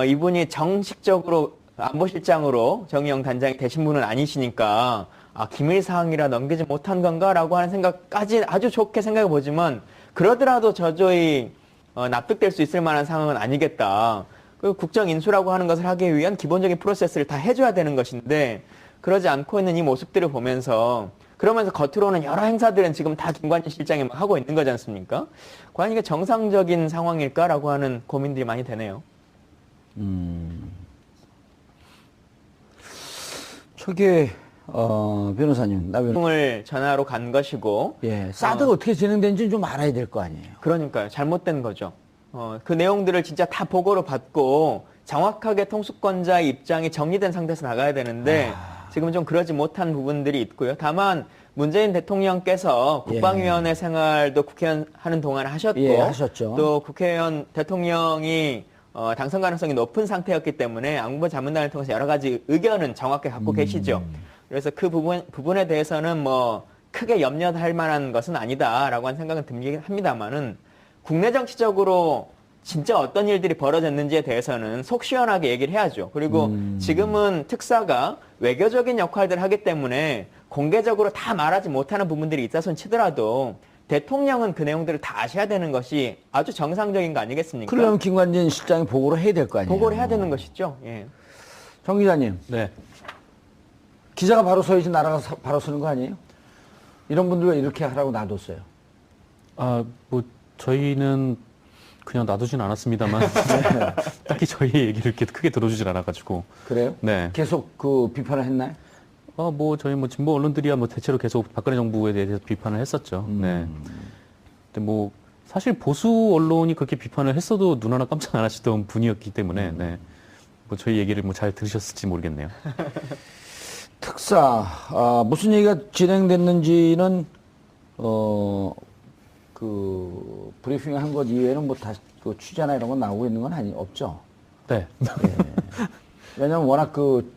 [SPEAKER 3] 이분이 정식적으로 안보실장으로 정의용 단장이 되신 분은 아니시니까 기밀 사항이라 넘기지 못한 건가라고 하는 생각까지 아주 좋게 생각해 보지만 그러더라도 저조히 납득될 수 있을 만한 상황은 아니겠다. 그 국정 인수라고 하는 것을 하기 위한 기본적인 프로세스를 다 해줘야 되는 것인데 그러지 않고 있는 이 모습들을 보면서 그러면서 겉으로는 여러 행사들은 지금 다 김관진 실장이 막 하고 있는 거지 않습니까? 과연 이게 정상적인 상황일까라고 하는 고민들이 많이 되네요.
[SPEAKER 1] 저게 변호사님, 나
[SPEAKER 3] 을 전화로 간 것이고
[SPEAKER 1] 예, 사드가 어떻게 진행된지 좀 알아야 될 거 아니에요.
[SPEAKER 3] 그러니까요. 잘못된 거죠. 그 내용들을 진짜 다 보고로 받고 정확하게 통수권자의 입장이 정리된 상태에서 나가야 되는데 지금 좀 그러지 못한 부분들이 있고요. 다만 문재인 대통령께서 국방위원회 생활도 국회의원 하는 동안 하셨고
[SPEAKER 1] 예, 하셨죠.
[SPEAKER 3] 또 국회의원 대통령이 당선 가능성이 높은 상태였기 때문에 안보 자문단을 통해서 여러 가지 의견은 정확히 갖고 계시죠. 그래서 그 부분에 대해서는 뭐 크게 염려할 만한 것은 아니다라고 하는 생각은 들긴 합니다만은 국내 정치적으로 진짜 어떤 일들이 벌어졌는지에 대해서는 속 시원하게 얘기를 해야죠. 그리고 지금은 특사가 외교적인 역할들을 하기 때문에 공개적으로 다 말하지 못하는 부분들이 있다손 치더라도 대통령은 그 내용들을 다 아셔야 되는 것이 아주 정상적인 거 아니겠습니까?
[SPEAKER 1] 그러면 김관진 실장이 보고를 해야 될 거 아니에요.
[SPEAKER 3] 보고를 해야 되는 것이죠. 예.
[SPEAKER 1] 정 기자님,
[SPEAKER 2] 네.
[SPEAKER 1] 기자가 바로 서야지 나라가 바로 서는 거 아니에요? 이런 분들 왜 이렇게 하라고 놔뒀어요?
[SPEAKER 2] 뭐 저희는 그냥 놔두진 않았습니다만 딱히 저희 얘기를 이렇게 크게 들어주질 않아가지고.
[SPEAKER 1] 그래요?
[SPEAKER 2] 네.
[SPEAKER 1] 계속 그 비판을 했나요?
[SPEAKER 2] 뭐 저희 뭐 진보 언론들이야 뭐 대체로 계속 박근혜 정부에 대해서 비판을 했었죠. 네. 근데 뭐 사실 보수 언론이 그렇게 비판을 했어도 눈 하나 깜짝 안 하시던 분이었기 때문에 네. 뭐 저희 얘기를 뭐 잘 들으셨을지 모르겠네요.
[SPEAKER 1] 특사, 무슨 얘기가 진행됐는지는 그 브리핑 한 것 이외에는 뭐 다시 그 취재나 이런 건 나오고 있는 건 없죠.
[SPEAKER 2] 네.
[SPEAKER 1] 왜냐면 워낙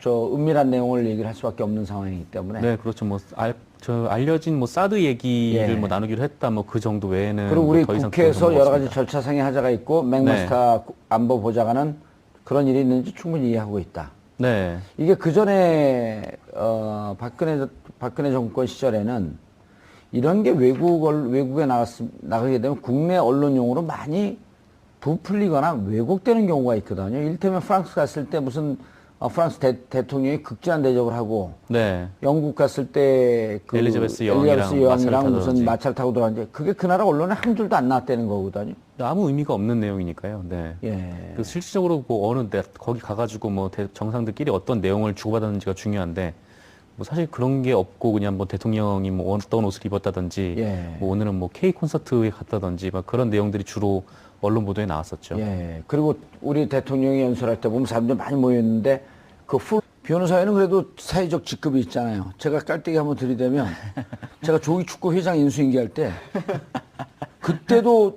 [SPEAKER 1] 은밀한 내용을 얘기를 할 수밖에 없는 상황이기 때문에.
[SPEAKER 2] 네, 그렇죠. 뭐 알려진 뭐 사드 얘기를
[SPEAKER 1] 예.
[SPEAKER 2] 뭐 나누기로 했다 뭐 그 정도 외에는
[SPEAKER 1] 그리고 우리
[SPEAKER 2] 더 이상
[SPEAKER 1] 국회에서
[SPEAKER 2] 그런 건
[SPEAKER 1] 여러 가지
[SPEAKER 2] 없습니다.
[SPEAKER 1] 절차상의 하자가 있고 맥마스터 안보보좌관은 그런 일이 있는지 충분히 이해하고 있다.
[SPEAKER 2] 네.
[SPEAKER 1] 이게 그 전에 박근혜 정권 시절에는 이런 게 외국에 나가게 되면 국내 언론용으로 많이 부풀리거나 왜곡되는 경우가 있거든요. 이를테면 프랑스 갔을 때 무슨 프랑스 대통령이 극진한 대접을 하고
[SPEAKER 2] 네.
[SPEAKER 1] 영국 갔을 때 그
[SPEAKER 2] 엘리자베스 여왕이랑
[SPEAKER 1] 무슨 마차를 타고 들어왔는데 그게 그 나라 언론에 한 줄도 안 나왔다는 거거든요.
[SPEAKER 2] 아무 의미가 없는 내용이니까요. 네.
[SPEAKER 1] 예.
[SPEAKER 2] 그 실질적으로 뭐 거기 가가지고 뭐 정상들끼리 어떤 내용을 주고받았는지가 중요한데 뭐 사실 그런 게 없고 그냥 뭐 대통령이 뭐 어떤 옷을 입었다든지
[SPEAKER 1] 예.
[SPEAKER 2] 뭐 오늘은 뭐 K 콘서트에 갔다든지 막 그런 내용들이 주로 언론 보도에 나왔었죠.
[SPEAKER 1] 예. 그리고 우리 대통령이 연설할 때 보면 사람들이 많이 모였는데 변호사에는 그래도 사회적 직급이 있잖아요. 제가 깔때기 한번 들이대면 제가 조기축구 회장 인수인계할 때 그때도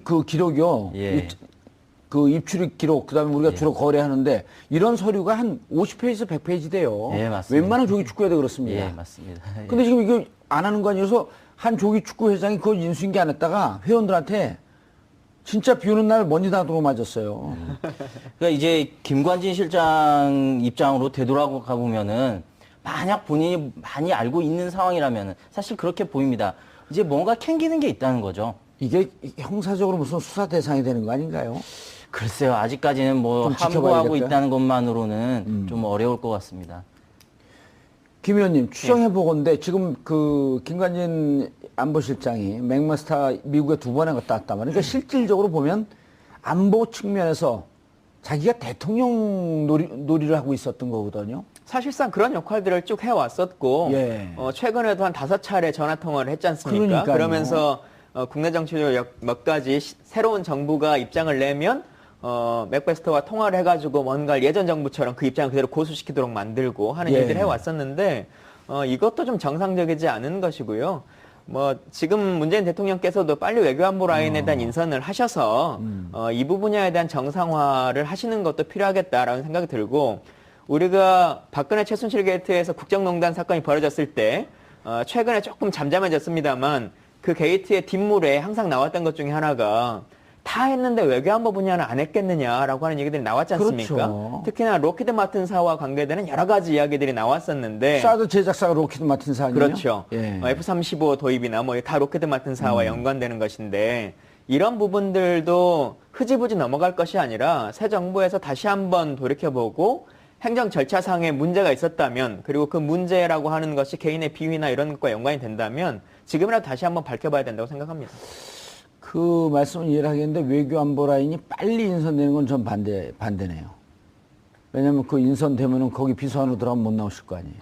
[SPEAKER 1] 그 기록이요.
[SPEAKER 4] 예.
[SPEAKER 1] 그 입출입 기록, 그 다음에 우리가 주로 거래하는데 이런 서류가 한 50페이지에서 100페이지 돼요.
[SPEAKER 4] 예, 맞습니다.
[SPEAKER 1] 웬만한 조기축구에도 그렇습니다.
[SPEAKER 4] 예, 맞습니다. 예.
[SPEAKER 1] 근데 지금 이거 안 하는 거 아니어서 한 조기축구 회장이 그거 인수인계 안 했다가 회원들한테 진짜 비 오는 날 먼지 다 도로 맞았어요.
[SPEAKER 4] 그러니까 이제 김관진 실장 입장으로 되돌아가 보면은 만약 본인이 많이 알고 있는 상황이라면은 사실 그렇게 보입니다. 이제 뭔가 캥기는 게 있다는 거죠.
[SPEAKER 1] 이게 형사적으로 무슨 수사 대상이 되는 거 아닌가요?
[SPEAKER 4] 글쎄요, 아직까지는 뭐
[SPEAKER 1] 좀
[SPEAKER 4] 함구하고
[SPEAKER 1] 지켜봐야겠다.
[SPEAKER 4] 있다는 것만으로는 좀 어려울 것 같습니다.
[SPEAKER 1] 김 의원님, 추정해 보건데 지금 그 김관진 안보실장이 맥마스터 미국에 2번에 갔다 왔단 말이에요. 그러니까 실질적으로 보면 안보 측면에서 자기가 대통령 놀이를 하고 있었던 거거든요.
[SPEAKER 3] 사실상 그런 역할들을 쭉 해왔었고
[SPEAKER 1] 예.
[SPEAKER 3] 최근에도 한 5차례 전화 통화를 했지 않습니까?
[SPEAKER 1] 그러니까요.
[SPEAKER 3] 그러면서 국내 정치적 몇 가지 새로운 정부가 입장을 내면 맥베스터와 통화를 해가지고 뭔가 예전 정부처럼 그 입장을 그대로 고수시키도록 만들고 하는
[SPEAKER 1] 예.
[SPEAKER 3] 일들을 해왔었는데 이것도 좀 정상적이지 않은 것이고요. 뭐 지금 문재인 대통령께서도 빨리 외교안보 라인에 대한 인선을 하셔서 이 부분에 대한 정상화를 하시는 것도 필요하겠다라는 생각이 들고 우리가 박근혜 최순실 게이트에서 국정농단 사건이 벌어졌을 때 최근에 조금 잠잠해졌습니다만 그 게이트의 뒷물에 항상 나왔던 것 중에 하나가 다 했는데 외교안보 분야는 안 했겠느냐라고 하는 얘기들이 나왔지 않습니까?
[SPEAKER 1] 그렇죠.
[SPEAKER 3] 특히나 로키드 마틴사와 관계되는 여러 가지 이야기들이 나왔었는데
[SPEAKER 1] 사드 제작사가 로키드 마틴사 아니에요?
[SPEAKER 3] 그렇죠.
[SPEAKER 1] 예.
[SPEAKER 3] F-35 도입이나 뭐 다 로키드 마틴사와 연관되는 것인데 이런 부분들도 흐지부지 넘어갈 것이 아니라 새 정부에서 다시 한번 돌이켜보고 행정 절차상의 문제가 있었다면 그리고 그 문제라고 하는 것이 개인의 비위나 이런 것과 연관이 된다면 지금이라도 다시 한번 밝혀봐야 된다고 생각합니다.
[SPEAKER 1] 그 말씀은 이해를 하겠는데 외교 안보 라인이 빨리 인선되는 건 전 반대네요. 왜냐면 그 인선되면은 거기 비서관으로 들어가면 못 나오실 거 아니에요.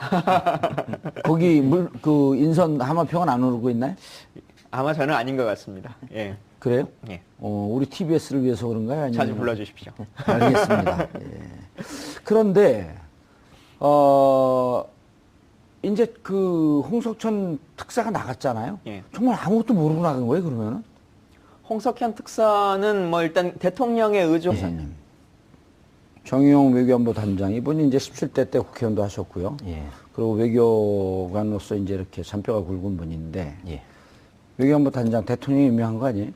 [SPEAKER 1] 거기 그 인선 하마평은 안 오르고 있나요?
[SPEAKER 3] 아마 저는 아닌 것 같습니다. 예.
[SPEAKER 1] 그래요?
[SPEAKER 3] 예.
[SPEAKER 1] 우리 TBS를 위해서 그런가요? 아니면
[SPEAKER 3] 자주 불러주십시오.
[SPEAKER 1] 알겠습니다. 예. 그런데 이제 그 홍석천 특사가 나갔잖아요.
[SPEAKER 3] 예.
[SPEAKER 1] 정말 아무것도 모르고 나간 거예요, 그러면은?
[SPEAKER 3] 홍석현 특사는 뭐 일단 대통령의 의중
[SPEAKER 1] 이사님. 정의용 외교안보 단장 이분이 이제 17대 때 국회의원도 하셨고요.
[SPEAKER 4] 예.
[SPEAKER 1] 그리고 외교관으로서 이제 이렇게 잔뼈가 굵은 분인데
[SPEAKER 4] 예.
[SPEAKER 1] 외교안보 단장 대통령이 임명한 거 아니에요?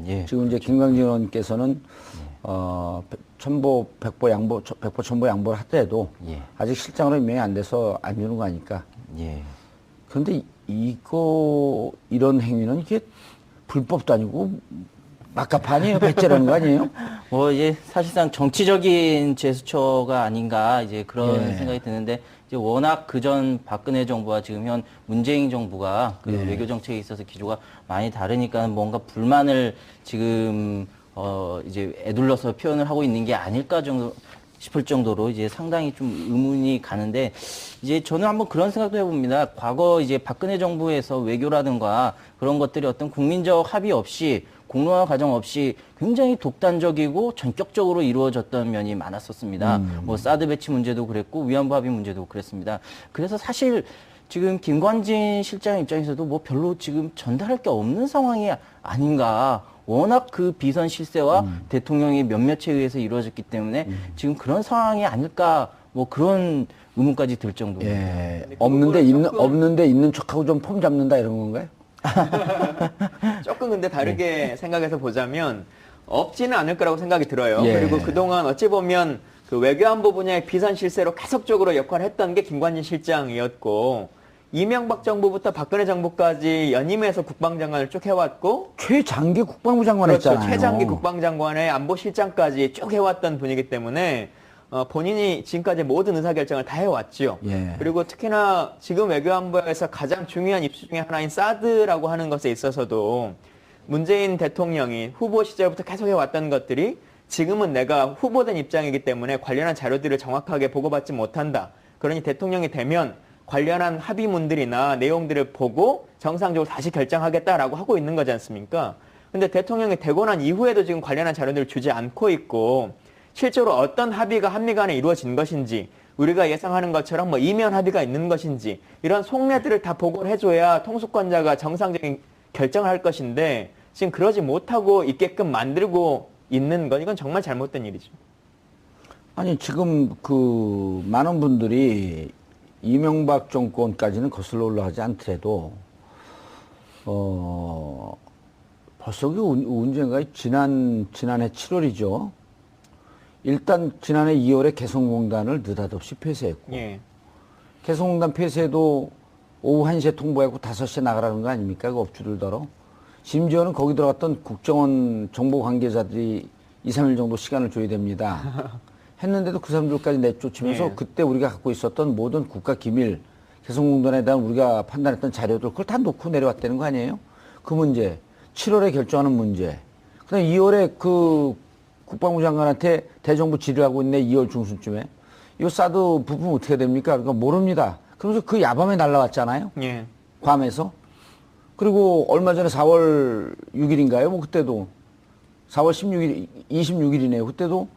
[SPEAKER 4] 예.
[SPEAKER 1] 지금 이제 김광진 의원께서는 백보 천보 양보를 하더라도
[SPEAKER 4] 예.
[SPEAKER 1] 아직 실장으로 임명이 안 돼서 안 주는 거 아니까.
[SPEAKER 4] 예.
[SPEAKER 1] 그런데 이런 행위는 이게 불법도 아니고 막가파 아니에요? 배째라는 거 아니에요?
[SPEAKER 4] 뭐 이제 사실상 정치적인 제스처가 아닌가 이제 그런
[SPEAKER 1] 예.
[SPEAKER 4] 생각이 드는데 이제 워낙 그전 박근혜 정부와 지금 현 문재인 정부가 그
[SPEAKER 1] 예.
[SPEAKER 4] 외교 정책에 있어서 기조가 많이 다르니까 뭔가 불만을 지금 이제 애둘러서 표현을 하고 있는 게 아닐까 정도 싶을 정도로 이제 상당히 좀 의문이 가는데 이제 저는 한번 그런 생각도 해봅니다. 과거 이제 박근혜 정부에서 외교라든가 그런 것들이 어떤 국민적 합의 없이 공론화 과정 없이 굉장히 독단적이고 전격적으로 이루어졌던 면이 많았었습니다. 뭐 사드 배치 문제도 그랬고 위안부 합의 문제도 그랬습니다. 그래서 사실 지금 김관진 실장 입장에서도 뭐 별로 지금 전달할 게 없는 상황이 아닌가. 워낙 그 비선 실세와 대통령의 몇몇에 의해서 이루어졌기 때문에 지금 그런 상황이 아닐까 뭐 그런 의문까지 들 정도입니다.
[SPEAKER 1] 예. 없는데 있는 척하고 좀 폼 잡는다 이런 건가요?
[SPEAKER 3] 조금 근데 다르게 생각해서 보자면 없지는 않을 거라고 생각이 들어요.
[SPEAKER 1] 예.
[SPEAKER 3] 그리고 그동안 어찌 보면 그 외교안보 분야의 비선 실세로 계속적으로 역할을 했던 게 김관진 실장이었고 이명박 정부부터 박근혜 정부까지 연임해서 국방장관을 쭉 해왔고
[SPEAKER 1] 최장기 국방부 장관
[SPEAKER 3] 그렇죠.
[SPEAKER 1] 했잖아요.
[SPEAKER 3] 최장기 국방장관의 안보실장까지 쭉 해왔던 분이기 때문에 본인이 지금까지 모든 의사결정을 다 해왔죠.
[SPEAKER 1] 예.
[SPEAKER 3] 그리고 특히나 지금 외교안보에서 가장 중요한 이슈 중에 하나인 사드라고 하는 것에 있어서도 문재인 대통령이 후보 시절부터 계속 해왔던 것들이 지금은 내가 후보된 입장이기 때문에 관련한 자료들을 정확하게 보고받지 못한다. 그러니 대통령이 되면 관련한 합의문들이나 내용들을 보고 정상적으로 다시 결정하겠다라고 하고 있는 거지 않습니까? 근데 대통령이 되고 난 이후에도 지금 관련한 자료들을 주지 않고 있고 실제로 어떤 합의가 한미 간에 이루어진 것인지 우리가 예상하는 것처럼 뭐 이면 합의가 있는 것인지 이런 속내들을 다 보고를 해줘야 통수권자가 정상적인 결정을 할 것인데 지금 그러지 못하고 있게끔 만들고 있는 건 이건 정말 잘못된 일이죠.
[SPEAKER 1] 아니 지금 그 많은 분들이 이명박 정권까지는 거슬러 올라가지 않더라도 벌써 그 언젠가 지난해 7월이죠. 일단 지난해 2월에 개성공단을 느닷없이 폐쇄했고
[SPEAKER 3] 예.
[SPEAKER 1] 개성공단 폐쇄도 오후 1시에 통보하고 5시에 나가라는 거 아닙니까? 그 업주들더러. 심지어는 거기 들어갔던 국정원 정보 관계자들이 2, 3일 정도 시간을 줘야 됩니다. 했는데도 그 사람들까지 내쫓으면서
[SPEAKER 3] 예.
[SPEAKER 1] 그때 우리가 갖고 있었던 모든 국가 기밀, 개성공단에 대한 우리가 판단했던 자료들 그걸 다 놓고 내려왔다는 거 아니에요? 그 문제, 7월에 결정하는 문제. 그다음 2월에 그 국방부 장관한테 대정부 질의하고 있네 2월 중순쯤에. 이 사드 부품 어떻게 됩니까? 그러니까 모릅니다. 그러면서 그 야밤에 날라왔잖아요.
[SPEAKER 3] 예.
[SPEAKER 1] 괌에서. 그리고 얼마 전에 4월 6일인가요? 뭐 그때도 4월 16일, 26일이네요. 그때도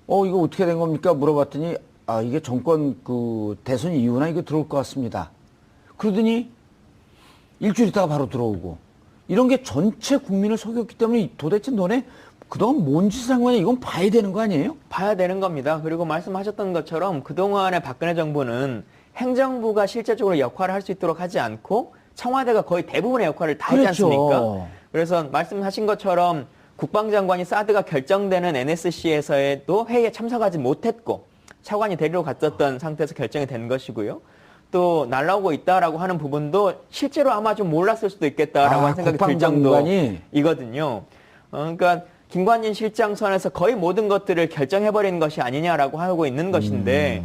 [SPEAKER 1] 이거 어떻게 된 겁니까? 물어봤더니 이게 정권 그 대선 이후나 이거 들어올 것 같습니다. 그러더니 일주일 있다가 바로 들어오고 이런 게 전체 국민을 속였기 때문에 도대체 너네 그동안 뭔 짓을 한 거냐 이건 봐야 되는 거 아니에요?
[SPEAKER 3] 봐야 되는 겁니다. 그리고 말씀하셨던 것처럼 그동안의 박근혜 정부는 행정부가 실제적으로 역할을 할 수 있도록 하지 않고 청와대가 거의 대부분의 역할을 다 하지
[SPEAKER 1] 그렇죠.
[SPEAKER 3] 않습니까? 그래서 말씀하신 것처럼 국방장관이 사드가 결정되는 NSC에서도 회의에 참석하지 못했고 차관이 데리러 갔었던 상태에서 결정이 된 것이고요. 또 날라오고 있다라고 하는 부분도 실제로 아마 좀 몰랐을 수도 있겠다라고 하는 생각이 들 정도이거든요. 그러니까 김관진 실장 선에서 거의 모든 것들을 결정해버린 것이 아니냐라고 하고 있는 것인데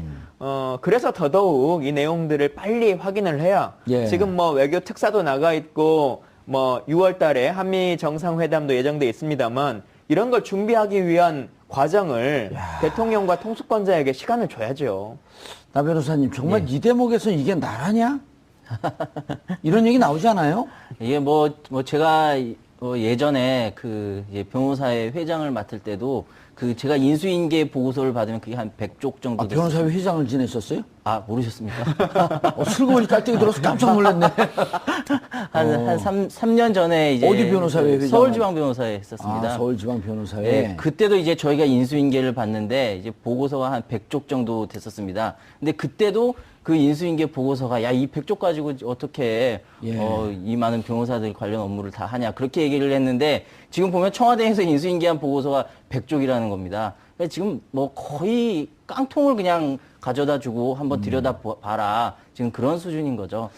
[SPEAKER 3] 그래서 더더욱 이 내용들을 빨리 확인을 해야 지금 뭐 외교 특사도 나가 있고 뭐 6월 달에 한미 정상회담도 예정돼 있습니다만 이런 걸 준비하기 위한 과정을 대통령과 통수권자에게 시간을 줘야죠.
[SPEAKER 1] 나 변호사님 정말 이 대목에서 이게 나라냐? 이런 얘기 나오지 않아요?
[SPEAKER 4] 이게 뭐 제가 예전에 그 이제 변호사회 회장을 맡을 때도 그 제가 인수인계 보고서를 받으면 그게 한 100쪽 정도 됐어요.
[SPEAKER 1] 변호사회 회장을 지내셨어요?
[SPEAKER 4] 아, 모르셨습니까?
[SPEAKER 1] 슬그머니 깔때기 들어서 깜짝 놀랐네.
[SPEAKER 4] 한 3년 전에 이제
[SPEAKER 1] 어디 변호사회 회장?
[SPEAKER 4] 서울지방변호사회 했었습니다.
[SPEAKER 1] 서울지방변호사회.
[SPEAKER 4] 네, 그때도 이제 저희가 인수인계를 봤는데 이제 보고서가 한 100쪽 정도 됐었습니다. 근데 그때도 그 인수인계 보고서가 이 100쪽 가지고 어떻게 이 많은 변호사들 관련 업무를 다 하냐 그렇게 얘기를 했는데 지금 보면 청와대에서 인수인계한 보고서가 100쪽이라는 겁니다. 그러니까 지금 뭐 거의 깡통을 그냥 가져다 주고 한번 들여다 봐라 지금 그런 수준인 거죠.